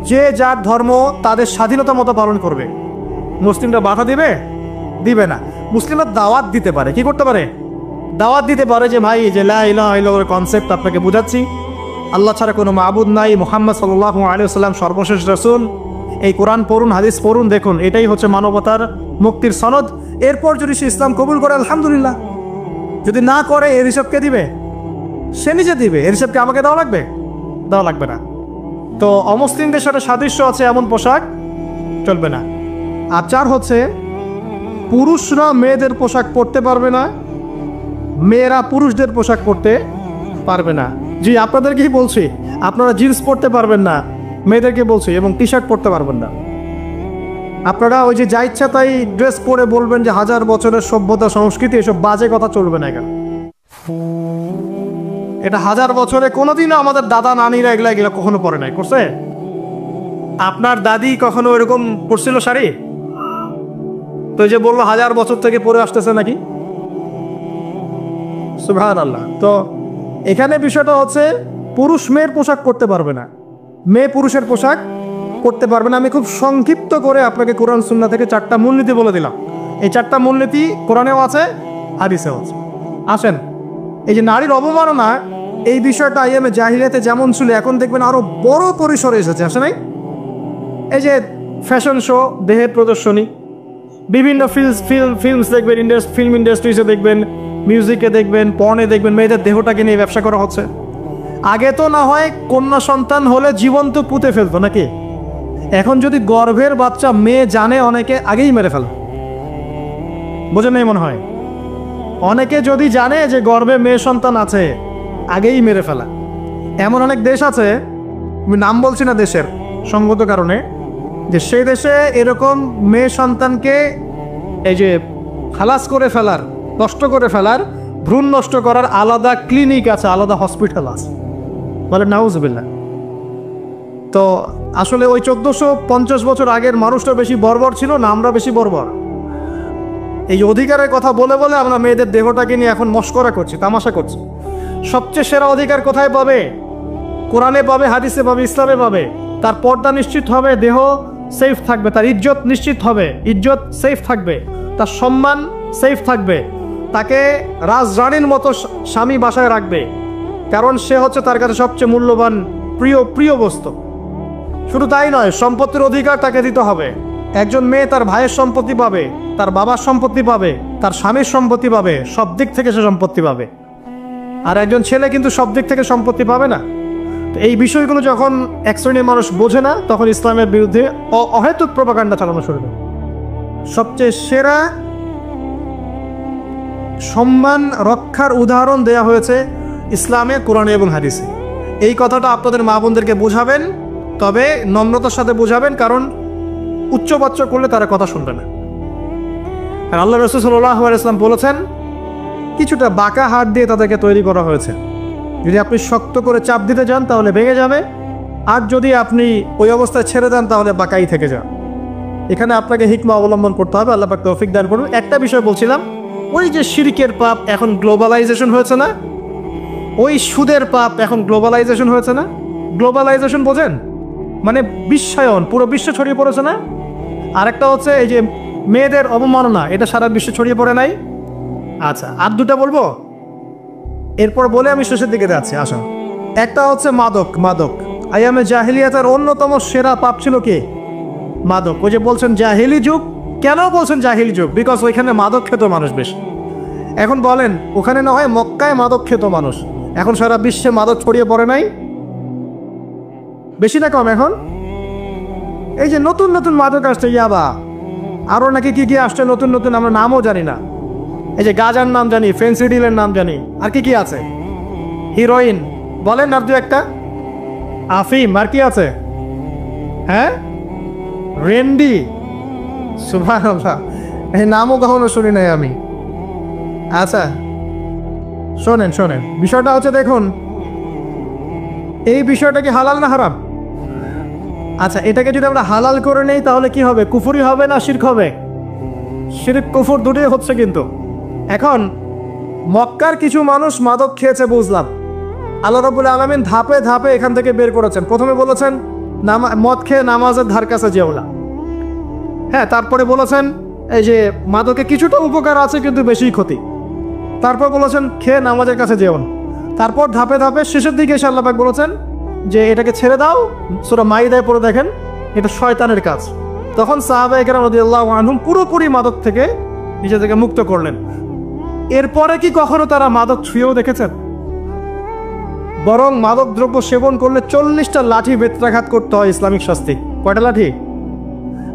যে যার ধর্ম তাদের স্বাধীনতা মতো পালন করবে। মুসলিমরা বাধা দিবে না। মুসলিমরা দাওয়াত দিতে পারে। কি করতে পারে? দাওয়াত দিতে পারে যে ভাই, যে লা ইলাহা ইল্লাল্লাহর কনসেপ্ট আপনাকে বুঝাচ্ছি, আল্লাহ ছাড়া কোনো মাবুদ নাই, মুহাম্মদ সাল্লাল্লাহু আলাইহি ওয়াসাল্লাম সর্বশেষ রাসূল, এই কোরআন পড়ুন, হাদিস পড়ুন, দেখুন এটাই হচ্ছে মানবতার মুক্তির সনদ। এরপর যদি সে ইসলাম কবুল করে আলহামদুলিল্লাহ, যদি না করে এর হিসাব কে দিবে? সে নিজে দিবে। এর হিসাবকে আমাকে দেওয়া লাগবে না। তো অমুসলিমদের সাথে সাদৃশ্য আছে এমন পোশাক চলবে না। আর 4 হচ্ছে পুরুষরা মেয়েদের পোশাক পরতে পারবে না, মেয়েরা পুরুষদের পোশাক পরতে পারবে না। জি, আপনাদেরকেই বলছি, আপনারা জিন্স পরতে পারবেন না, মেয়েদেরকে বলছি, এবং টি শার্ট পরতে পারবেন না। আপনারা ওই যে যা ইচ্ছা তাই ড্রেস পরে বলবেন যে 1000 বছরের সভ্যতা সংস্কৃতি, এসব বাজে কথা চলবে না। এখানে এটা 1000 বছরে কোনোদিনও আমাদের দাদা নানিরা এগুলা কখনো পরে নাই, করছে? আপনার দাদি কখনো এরকম পরছিল শাড়ি? তো যে বললো 1000 বছর থেকে পরে আসতেছে নাকি? সুবহানাল্লাহ। তো এখানে বিষয়টা হচ্ছে পুরুষ মেয়ের পোশাক পরতে পারবে না, মেয়ে পুরুষের পোশাক পরতে পারবে না। আমি খুব সংক্ষিপ্ত করে আপনাকে কোরআন সুন্নাহ থেকে 4টা মূলনীতি বলে দিলাম। এই 4টা মূলনীতি কোরআনেও আছে, হাদিসেও আছে। আসেন, এই যে নারীর অবমাননা, এই বিষয়টা আইএমএ জাহিলিয়াতে যেমন ছিল, এখন দেখবেন আরো বড় পরিসরে এসেছে। আসে নাই? এই যে ফ্যাশন শো, দেহের প্রদর্শনী, বিভিন্ন ফিল্মস দেখবেন, ফিল্ম ইন্ডাস্ট্রিজে দেখবেন, মিউজিকে দেখবেন, পর্নে দেখবেন, মেয়েদের দেহটাকে নিয়ে ব্যবসা করা হচ্ছে। আগে তো না হয় কন্যা সন্তান হলে জীবন্ত পুঁতে ফেলতো নাকি, এখন যদি গর্ভের বাচ্চা মেয়ে জানে অনেকে আগেই মেরে ফেলে। বোঝেন নাই মনে হয়? অনেকে যদি জানে যে গর্ভে মেয়ে সন্তান আছে, আগেই মেরে ফেলা। এমন অনেক দেশ আছে, আমি নাম বলছি না দেশের সঙ্গত কারণে, যে সেই দেশে এরকম মেয়ে সন্তানকে এই যে খালাস করে ফেলার, নষ্ট করে ফেলার, ভ্রূণ নষ্ট করার আলাদা ক্লিনিক আছে, আলাদা হসপিটাল আছে। বলে নাউজুবিল্লাহ। তো আসলে ওই 1450 বছর আগের মানুষটা বেশি বর্বর ছিল না আমরা বেশি বর্বর? এই অধিকারের কথা বলে বলে আমরা মেয়েদের দেহটাকে নিয়ে এখন মস্করা করছি, তামাশা করছি। সবচেয়ে সেরা অধিকার কোথায় পাবে? কোরআনে পাবে, হাদিসে পাবে, ইসলামে পাবে। তার পর্দা নিশ্চিত হবে, দেহ সেফ থাকবে, তার ইজ্জত নিশ্চিত হবে, ইজ্জত সেফ থাকবে, তার সম্মান সেফ থাকবে, তাকে রাজরানীর মতো স্বামী বাসায় রাখবে, কারণ সে হচ্ছে তার কাছে সবচেয়ে মূল্যবান প্রিয় বস্তু। শুধু তাই নয়, সম্পত্তির অধিকার তাকে দিতে হবে। একজন মেয়ে তার ভাইয়ের সম্পত্তি পাবে, তার বাবার সম্পত্তি পাবে, তার স্বামীর সম্পত্তি পাবে, সব দিক থেকে সে সম্পত্তি পাবে। আর একজন ছেলে কিন্তু সব দিক থেকে সম্পত্তি পাবে না। তো এই বিষয়গুলো যখন এক শ্রেণীর মানুষ বোঝে না, তখন ইসলামের বিরুদ্ধে অহেতুক প্রপাগান্ডা চালানো শুরু করে। সবচেয়ে সেরা সম্মান রক্ষার উদাহরণ দেয়া হয়েছে ইসলামে, কোরআনে এবং হাদিসে। এই কথাটা আপনাদের মা বোনদেরকে বোঝাবেন, তবে নম্রতার সাথে বোঝাবেন, কারণ উচ্চবাচ্য করলে তারা কথা শুনবে না। আর আল্লাহ রাসূল সাল্লাল্লাহু আলাইহি ওয়াসাল্লাম বলেছেন, কিছুটা বাঁকা হাত দিয়ে তাদেরকে তৈরি করা হয়েছে। যদি আপনি শক্ত করে চাপ দিতে যান তাহলে ভেঙে যাবে, আর যদি আপনি ওই অবস্থায় ছেড়ে দেন তাহলে বাঁকাই থেকে যান। এখানে আপনাকে হিকমা অবলম্বন করতে হবে। আল্লাহ পাক তৌফিক দান করুন। একটা বিষয় বলছিলাম, ওই যে শিরকের পাপ এখন গ্লোবালাইজেশন হয়েছে না, ওই সুদের পাপ এখন গ্লোবালাইজেশন হয়েছে না। গ্লোবালাইজেশন বোঝেন? মানে বিশ্বায়ন, পুরো বিশ্বে ছড়িয়ে পড়েছে না। আরেকটা হচ্ছে এই যে মেয়েদের অবমাননা, এটা সারা বিশ্বে ছড়িয়ে পড়ে নাই। আচ্ছা, আর দুটা বলবো, এরপর বলে আমি শেষের দিকে যাচ্ছি। আসুন, একটা হচ্ছে মাদক। আইয়ামে জাহিলিয়াতের অন্যতম সেরা পাপ ছিল কি? মাদক। ওই যে বলছেন জাহিলি যুগ, কেন বলছেন জাহিলি যুগ? বিকজ ওইখানে মাদক খেত মানুষ বেশি। এখন বলেন, ওখানে না হয় মক্কায় মাদক খেত মানুষ, এখন সারা বিশ্বে মাদক ছড়িয়ে পড়ে নাই? বেশি না কম? এখন এই যে নতুন নতুন মাদক আসছে, ইয়াবা, আরও নাকি কি আসছে নতুন নতুন, আমরা নামও জানি না। এই যে গাজার নাম জানি, ফেন্সিডিলের নাম জানি, আর কি আছে, হিরোইন বলেন আর দু একটা, আফিম, আর কি আছে? হ্যাঁ, রেন্ডি, সুবহানাল্লাহ, এই নামও কখনো শুনি নাই আমি। আচ্ছা শোনেন, বিষয়টা হচ্ছে, দেখুন এই বিষয়টা কি হালাল না হারাম? আচ্ছা, এটাকে যদি আমরা হালাল করে নেই তাহলে কি হবে? কুফরি হবে না শিরক হবে? শিরক কুফর দুটোই হচ্ছে। কিন্তু এখন মক্কার কিছু মানুষ মাদক খেয়েছে বুঝলাম, আল্লাহ রাব্বুল আলামিন ধাপে ধাপে এখান থেকে বের করেছেন। প্রথমে বলেছেন মদ খেয়ে নামাজের ধার কাছে যেও না। হ্যাঁ, তারপরে বলেছেন এই যে মাদকে কিছুটা উপকার আছে কিন্তু বেশি ক্ষতি। তারপর বলেছেন খেয়ে নামাজের কাছে যেও না। তারপর ধাপে ধাপে শেষের দিকে এসে আল্লাহ পাক বলেছেন যে এটাকে ছেড়ে দাও। সূরা মাইদায় পড়ে দেখেন, এটা শয়তানের কাজ। তখন সাহাবায়ে কেরাম রাদিয়াল্লাহু আনহুম পুরোপুরি মাদক থেকে নিজেদেরকে মুক্ত করলেন। এরপরে কি কখনো তারা মাদক ছুঁয়েও দেখেছেন? বরং মাদক দ্রব্য সেবন করলে 40টা লাঠি বেত্রাঘাত করতে হয়, ইসলামিক শাস্তি। কয়টা লাঠি?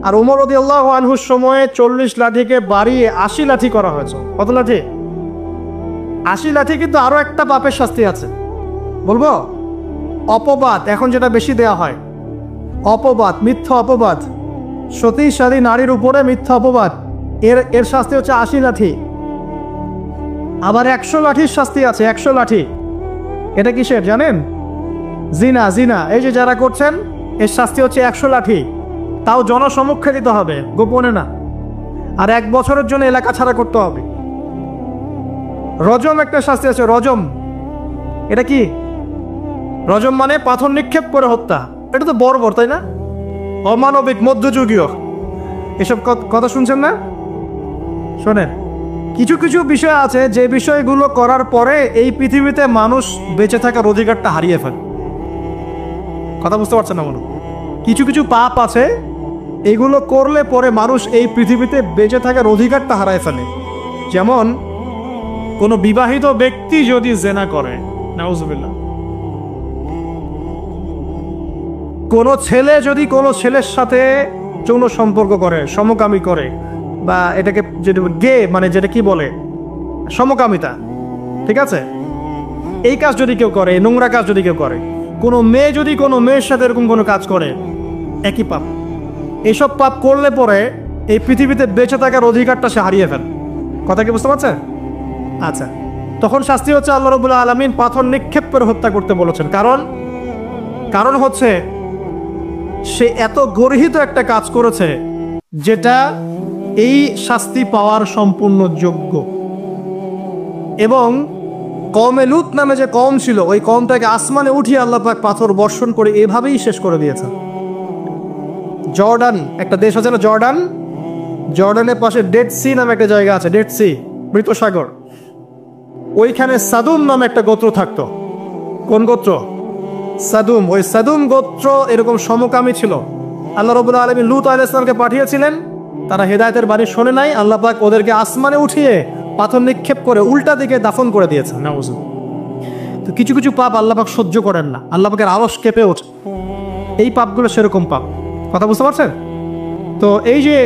আর ওমর রাদিয়াল্লাহু আনহুর সময়ে 40 লাঠিকে বাড়িয়ে 80 লাঠি করা হয়েছে। কত লাঠি? 80 লাঠি। কিন্তু আরো একটা পাপের শাস্তি আছে, বলবো? অপবাদ, এখন যেটা বেশি দেয়া হয়, অপবাদ, মিথ্যা অপবাদ, সতীসাধী নারীর উপরে মিথ্যা অপবাদ, এর শাস্তি হচ্ছে 80 লাঠি। আবার 100 লাঠির শাস্তি আছে, 100 লাঠি। এটা কিসের জানেন? জিনা। জিনা এই যে যারা করছেন, এর শাস্তি হচ্ছে 100 লাঠি, তাও জনসমক্ষে দিতে হবে, গোপনে না। আর 1 বছরের জন্য এলাকা ছাড়া করতে হবে। রজম একটা শাস্তি আছে, রজম। এটা কি? রজম মানে পাথর নিক্ষেপ করে হত্যা। এটা তো বর্বর, তাই না? অমানবিক, মধ্যযুগীয়। এসব কথা শুনছেন না? শোনেন, কিছু কিছু বিষয় আছে যে বিষয়গুলো করার পরে এই পৃথিবীতে মানুষ বেঁচে থাকার অধিকারটা হারিয়ে ফেলে। কথা বুঝতে পারছেন না? মনে কিছু কিছু পাপ আছে, এগুলো করলে পরে মানুষ এই পৃথিবীতে বেঁচে থাকার অধিকারটা হারায় ফেলে। যেমন কোনো বিবাহিত ব্যক্তি যদি জেনা করে, নাউজুবিল্লাহ, কোনো ছেলে যদি কোনো ছেলের সাথে যৌন সম্পর্ক করে, সমকামী করে, বা এটাকে যেটা গে মানে যেটা কি বলে, সমকামিতা, ঠিক আছে, এই কাজ যদি কেউ করে, নোংরা কাজ যদি কেউ করে, কোনো মেয়ে যদি কোনো মেয়ের সাথে এরকম কোনো কাজ করে, একই পাপ। এইসব পাপ করলে পরে এই পৃথিবীতে বেঁচে থাকার অধিকারটা সে হারিয়ে ফেলে। কথা কি বুঝতে পারছেন? আচ্ছা, তখন শাস্তি হচ্ছে আল্লাহ রাব্বুল আলামিন পাথর নিক্ষেপ করে হত্যা করতে বলেছেন। কারণ হচ্ছে সে এত গর্হিত একটা কাজ করেছে যেটা এই শাস্তি পাওয়ার সম্পূর্ণ যোগ্য। এবং কওমে লূত নামে যে কওম ছিল, ওই কওমটাকে আসমানে উঠিয়ে আল্লাহ পাক পাথর বর্ষণ করে এভাবেই শেষ করে দিয়েছে। জর্ডান একটা দেশ আছে না, জর্ডান, জর্ডানের পাশে ডেড সি নামে একটা জায়গা আছে, ডেড সি, মৃত সাগর। ওইখানে সাদুম নামে একটা গোত্র থাকতো। কোন গোত্র? সাদুম। ওই সাদুম গোত্র এরকম সমকামী ছিল। আল্লাহ রাব্বুল আলামিন লূত আলাইহিস সালামকে পাঠিয়েছিলেন, তারা হেদায়েতের বাণী শোনে নাই। আল্লাহ পাক ওদেরকে আসমানে উঠিয়ে পাথর নিক্ষেপ করে উল্টা দিকে দাফন করে দিয়েছেন। নাউজুবিল্লাহ। তো কিছু কিছু পাপ আল্লাহ পাক সহ্য করেন না, আল্লাহ পাকের আরশ কেঁপে ওঠে। এই পাপগুলো সেরকম পাপ। কথা বুঝতে পারছেন? তো এই যে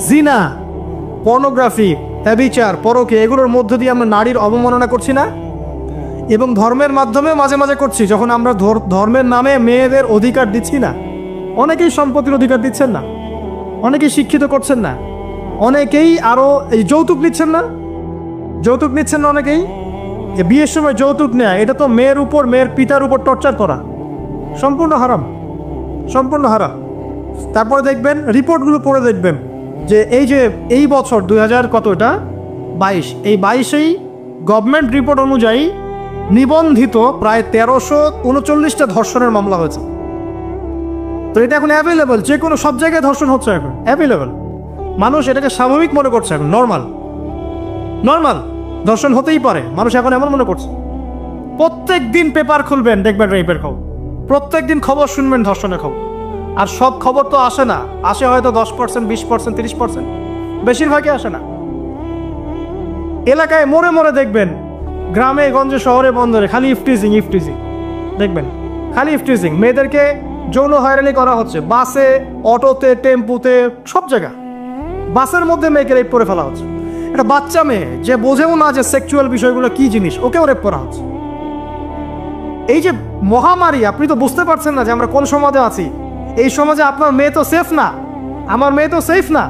জিনা, পর্নোগ্রাফি, ব্যভিচার, পরকীয়া, এগুলোর মধ্য দিয়ে আমরা নারীর অবমাননা করছি না? এবং ধর্মের মাধ্যমে মাঝে মাঝে করছি, যখন আমরা ধর্মের নামে মেয়েদের অধিকার দিচ্ছি না। অনেকেই সম্পত্তির অধিকার দিচ্ছেন না, অনেকেই শিক্ষিত করছেন না, অনেকেই আরো এই যৌতুক নিচ্ছেন না, যৌতুক নিচ্ছেন না অনেকেই। যে বিয়ের সময় যৌতুক নেয়া, এটা তো মেয়ের উপর, মেয়ের পিতার উপর টর্চার করা, সম্পূর্ণ হারাম, সম্পূর্ণ হারাম। তারপরে দেখবেন, রিপোর্টগুলো পড়ে দেখবেন যে এই বছর 2000 কত, এটা 22, এই 22-এই গভর্নমেন্ট রিপোর্ট অনুযায়ী নিবন্ধিত প্রায় 1339টা ধর্ষণের মামলা হয়েছে। তো এটা এখন অ্যাভেলেবল, যে কোনো সব জায়গায় ধর্ষণ হচ্ছে, এখন অ্যাভেলেবল। মানুষ এটাকে স্বাভাবিক মনে করছে, এখন নর্মাল ধর্ষণ হতেই পারে, মানুষ এখন এমন মনে করছে। প্রত্যেক দিন পেপার খুলবেন, দেখবেন রেপের খবর, প্রত্যেক দিন খবর শুনবেন ধর্ষণের খবর। আর সব খবর তো আসে না, আসে হয়তো 10%, 20%, 30%, বেশিরভাগই আসে না। এলাকায় মোড়ে মোড়ে দেখবেন, গ্রামে গঞ্জে শহরে বন্দরে খালি ইফটিজিং দেখবেন, খালি ইফটিজিং। মেয়েদেরকে যৌন হয়রানি করা হচ্ছে, বাসে, অটোতে, টেম্পুতে, সব জায়গা। বাসের মধ্যে মেয়েকে রেপ করে ফেলা হচ্ছে। একটা বাচ্চা মেয়ে যে বোঝেও না যে সেক্সুয়াল বিষয়গুলো কি জিনিস, ওকেও রেপ করা হচ্ছে। এই যে মহামারী, আপনি তো বুঝতে পারছেন না যে আমরা কোন সমাজে আছি। এই সমাজে আপনার মেয়ে তো সেফ না, আমার মেয়ে তো সেফ না।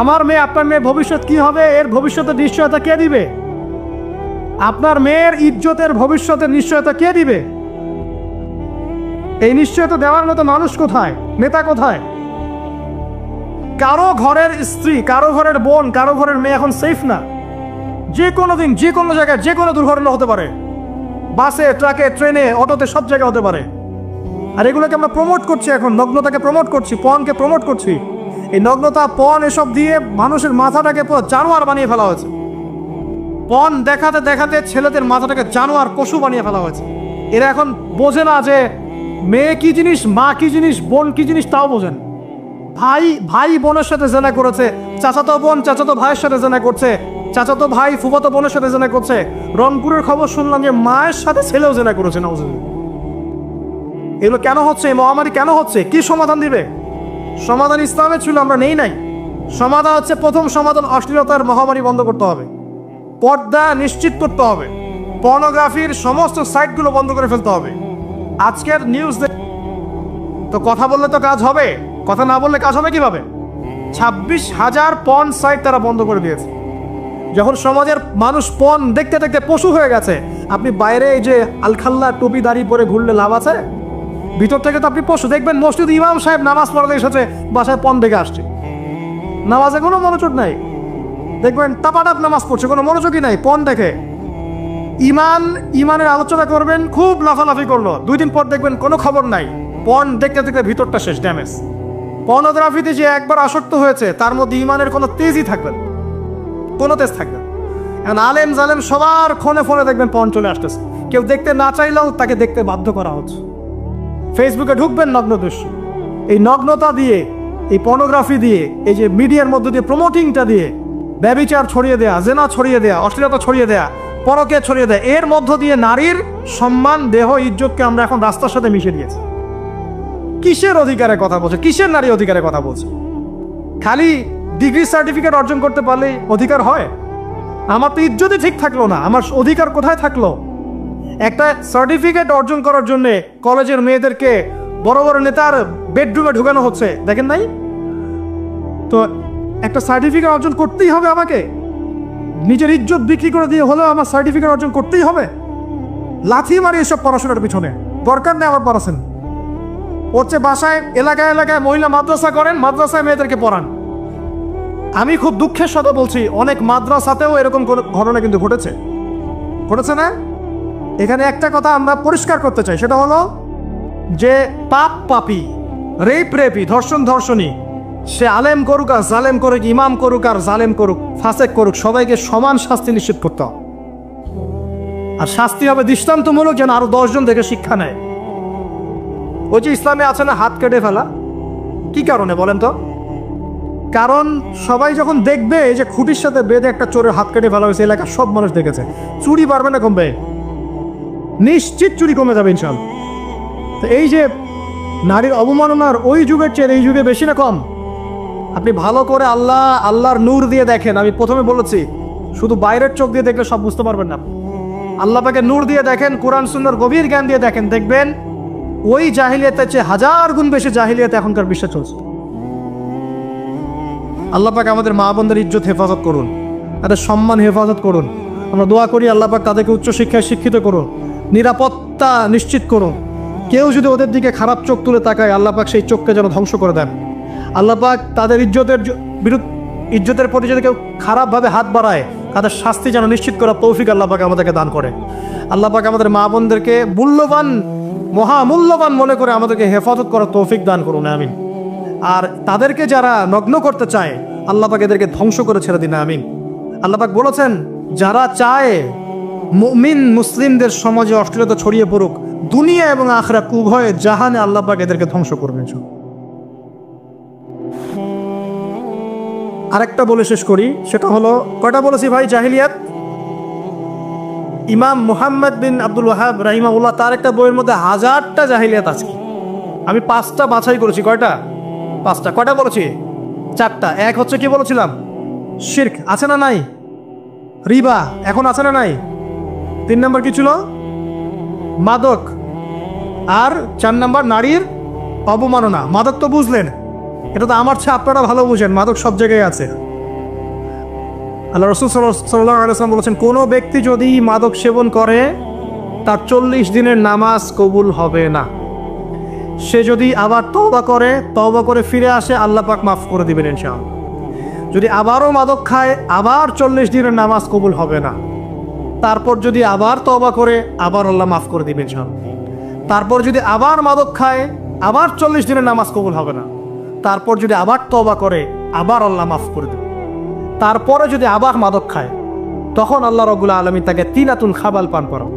আমার মেয়ে, আপনার মেয়ে ভবিষ্যৎ কি হবে, এর ভবিষ্যতের নিশ্চয়তা কে দিবে? আপনার মেয়ের ইজ্জতের ভবিষ্যতের নিশ্চয়তা কে দিবে? এই নিশ্চয়তা দেওয়ার মতো মানুষ কোথায়, নেতা কোথায়? কারো ঘরের স্ত্রী, কারো ঘরের বোন, কারো ঘরের মেয়ে এখন সেফ না। যে কোনো দিন, যে কোনো জায়গায়, যে কোনো দুর্ঘটনা হতে পারে। বাসে, ট্রাকে, ট্রেনে, অটোতে, সব জায়গায় হতে পারে। আর এগুলোকে আমরা প্রমোট করছি, এখন নগ্নতাকে প্রমোট করছি, পর্নকে প্রমোট করছি। এই নগ্নতা, পর্ন, এসব দিয়ে মানুষের মাথাটাকে পুরো জানোয়ার বানিয়ে ফেলা হয়েছে। পর্ন দেখাতে দেখাতে ছেলেদের মাথাটাকে জানোয়ার, পশু বানিয়ে ফেলা হয়েছে। এরা এখন বোঝে না যে মেয়ে কি জিনিস, মা কি জিনিস, বোন কি জিনিস, তাও বোঝেন। ভাই বোনের সাথে জেনা করেছে, চাচাতো বোন চাচাতো ভাইয়ের সাথে জেনা করছে, চাচাতো ভাই ফুফাতো বোনের সাথে জেনা করছে। রংপুরের খবর শুনলাম যে মায়ের সাথে ছেলেও জেনা করেছে। নাউজুবিল্লাহ। এগুলো কেন হচ্ছে? এই মহামারী কেন হচ্ছে? কি সমাধান দিবে? সমাধান ইসলামে ছিল, আমরা নেই নাই। সমাধান হচ্ছে, প্রথম সমাধান অশ্লীলতার মহামারী বন্ধ করতে হবে, পর্দা নিশ্চিত করতে হবে, পর্নোগ্রাফির সমস্ত সাইটগুলো বন্ধ করে ফেলতে হবে। আজকের নিউজ তো কথা বললে তো কাজ হবে, কথা না বললে কাজ হবে কিভাবে? 26,000 পর্ন সাইট তারা বন্ধ করে দিয়েছে। যখন সমাজের মানুষ পণ দেখতে দেখতে পশু হয়ে গেছে, আপনি বাইরে এই যে আলখাল্লা টুপি দাড়ি পরে ঘুরলে লাভ আছে? ভিতর থেকে তো আপনি পশু। দেখবেন মসজিদ ইমাম সাহেব নামাজ পড়াতে এসেছে, বাসায় পণ দেখে আসছে, নামাজে কোনো মনোযোগ নাই। দেখবেন টাপাটাপ নামাজ পড়ছে, কোনো মনোযোগই নাই, পণ দেখে। ইমানের আলোচনা করবেন, খুব লাফালাফি করলো, 2 দিন পর দেখবেন কোনো খবর নাই, পণ দেখতে দেখতে ভিতরটা শেষ, ড্যামেজ। পর্নোগ্রাফিতে যে একবার আসক্ত হয়েছে তার মধ্যে ইমানের কোনো তেজই থাকবে না, কোনো তেজ থাকবে না। এখন আলেম জালেম সবার ফোনে ফোনে দেখবেন পণ চলে আসতেছে, কেউ দেখতে না চাইলেও তাকে দেখতে বাধ্য করা হচ্ছে। ফেসবুকে ঢুকবেন নগ্ন দৃশ্য, এই নগ্নতা দিয়ে, এই পর্নোগ্রাফি দিয়ে, এই যে মিডিয়ার মধ্যে দিয়ে প্রমোটিংটা দিয়ে ব্যভিচার ছড়িয়ে দেয়া, জেনা ছড়িয়ে দেয়া, অশ্লীলতা ছড়িয়ে দেয়া, পরকে ছড়িয়ে দেয়, এর মধ্য দিয়ে নারীর সম্মান, দেহ, ইজ্জতকে আমরা এখন রাস্তার সাথে মিশে দিয়েছি। কিসের অধিকারের কথা বলছে? কিসের নারী অধিকারের কথা বলছে? খালি ডিগ্রি সার্টিফিকেট অর্জন করতে পারলে অধিকার হয়? আমার তো ইজ্জতই ঠিক থাকলো না, আমার অধিকার কোথায় থাকলো? একটা সার্টিফিকেট অর্জন করার জন্য কলেজের মেয়েদেরকে বড় বড় নেতার বেডরুমে ঢুকানো হচ্ছে, দেখেন নাই? তো একটা সার্টিফিকেট অর্জন করতেই হবে আমাকে, নিজের ইজ্জত বিক্রি করে দিয়ে হলেও আমার সার্টিফিকেট অর্জন করতেই হবে। লাথি মারি এসব পড়াশোনার পিছনে, দরকার নেই আমার পড়াশোনা। হচ্ছে বাসায় এলাকায় এলাকায় মহিলা মাদ্রাসা করেন, মাদ্রাসায় মেয়েদেরকে পড়ান। আমি খুব দুঃখের সাথে বলছি, অনেক মাদ্রাসাতেও এরকম ঘটনা কিন্তু ঘটেছে না? এখানে একটা কথা আমরা পরিষ্কার করতে চাই, সেটা হলো যে পাপ পাপী, রেপি, ধর্ষণী, সে আলেম করুক আর জালেম করুক, ইমাম করুক আর জালেম করুক, ফাসেক করুক, সবাইকে সমান শাস্তি নিশ্চিত করতে হবে। আর শাস্তি হবে দৃষ্টান্তমূলক, যেন আরো 10 জন থেকে শিক্ষা নেয়। ওই যে ইসলামে আছে না হাত কেটে ফেলা, কি কারণে বলেন তো? কারণ সবাই যখন দেখবে যে খুঁটির সাথে বেঁধে একটা চোরের হাত কেটে ফেলা হয়েছে, এলাকার সব মানুষ দেখেছে, চুরি পারবে না কমবে? নিশ্চিত চুরি কমে যাবে ইনশাআল্লাহ। তো এই যে নারীর অবমাননার ওই যুগের চেয়ে এই যুগে বেশি না কম? আপনি ভালো করে আল্লাহর নূর দিয়ে দেখেন। আমি প্রথমে বলেছি, শুধু বাইরের চোখ দিয়ে দেখলে সব বুঝতে পারবেন না। আল্লাহ পাকে নূর দিয়ে দেখেন, কোরআন সুন্নাহর গভীর জ্ঞান দিয়ে দেখেন, দেখবেন ওই জাহিলিয়াতের চেয়ে 1000 গুণ বেশি জাহিলিয়াত এখনকার বিশ্বে চলছে। আল্লাহ পাক আমাদের মা বোনদের ইজ্জত হেফাজত করুন, তাদের সম্মান হেফাজত করুন। আমরা দোয়া করি আল্লাহ পাক তাদেরকে উচ্চশিক্ষায় শিক্ষিত করুন, নিরাপত্তা নিশ্চিত করুন। কেউ যদি ওদের দিকে খারাপ চোখ তুলে তাকায়, আল্লাহ পাক সেই চোখকে যেন ধ্বংস করে দেন। আল্লাহ পাক তাদের ইজ্জতের প্রতি যদি কেউ খারাপভাবে হাত বাড়ায়, তাদের শাস্তি যেন নিশ্চিত করার তৌফিক আল্লাহ পাক আমাদেরকে দান করে। আল্লাহ পাক আমাদের মা বোনদেরকে মহামূল্যবান মনে করে আমাদেরকে হেফাজত করার তৌফিক দান করুন, আমিন। আর তাদেরকে যারা নগ্ন করতে চায়, আল্লাহ পাক এদেরকে ধ্বংস করে ছেড়ে দিন, আমিন। আল্লাহ পাক বলেছেন, যারা চায় মুমিন মুসলিমদের সমাজে অশ্লীলতা ছড়িয়ে পড়ুক, দুনিয়া এবং আখিরাত উভয়ে জাহানে আল্লাহ পাক এদেরকে ধ্বংস করবেন। আরেকটা বলে শেষ করি, সেটা হলো, কয়টা বলেছি ভাই? জাহিলিয়াত। ইমাম মুহাম্মদ বিন আব্দুল ওয়াহাব রাহিমাহুল্লাহ তার একটা বইয়ের মধ্যে 1000টা জাহিলিয়াত আছে। আমি 5টা বাছাই করেছি। কয়টা? 5টা। কয়টা বলেছি? 4টা। এক হচ্ছে কি বলেছিলাম? শিরক। আছে না নাই? রিবা এখন আছে না নাই? 3 নম্বর কি ছিল? মাদক। আর 4 নম্বর নারীর অবমাননা। মাদক তো বুঝলেন, এটা তো আমার চেয়ে আপনারা ভালো বুঝেন, মাদক সব জায়গায় আছে। আল্লাহ রাসূল সাল্লাল্লাহু আলাইহি ওয়াসাল্লাম বলেছেন, কোনো ব্যক্তি যদি মাদক সেবন করে, তার 40 দিনের নামাজ কবুল হবে না। সে যদি আবার তওবা করে ফিরে আসে, আল্লাহ পাক মাফ করে দিবেন ইনশাআল্লাহ। যদি আবারও মাদক খায়, আবার 40 দিনের নামাজ কবুল হবে না। তারপর যদি আবার তওবা করে, আবার আল্লাহ মাফ করে দিবেন ইনশাআল্লাহ। তারপর যদি আবার মাদক খায়, আবার 40 দিনের নামাজ কবুল হবে না। তারপর যদি আবার তওবা করে, আবার আল্লাহ মাফ করে দেবে। তারপরে যদি আবার মাদক খায়, তখন আল্লাহ রাব্বুল আলামিন তাকে তিনাতুল খাবাল পান করাবে।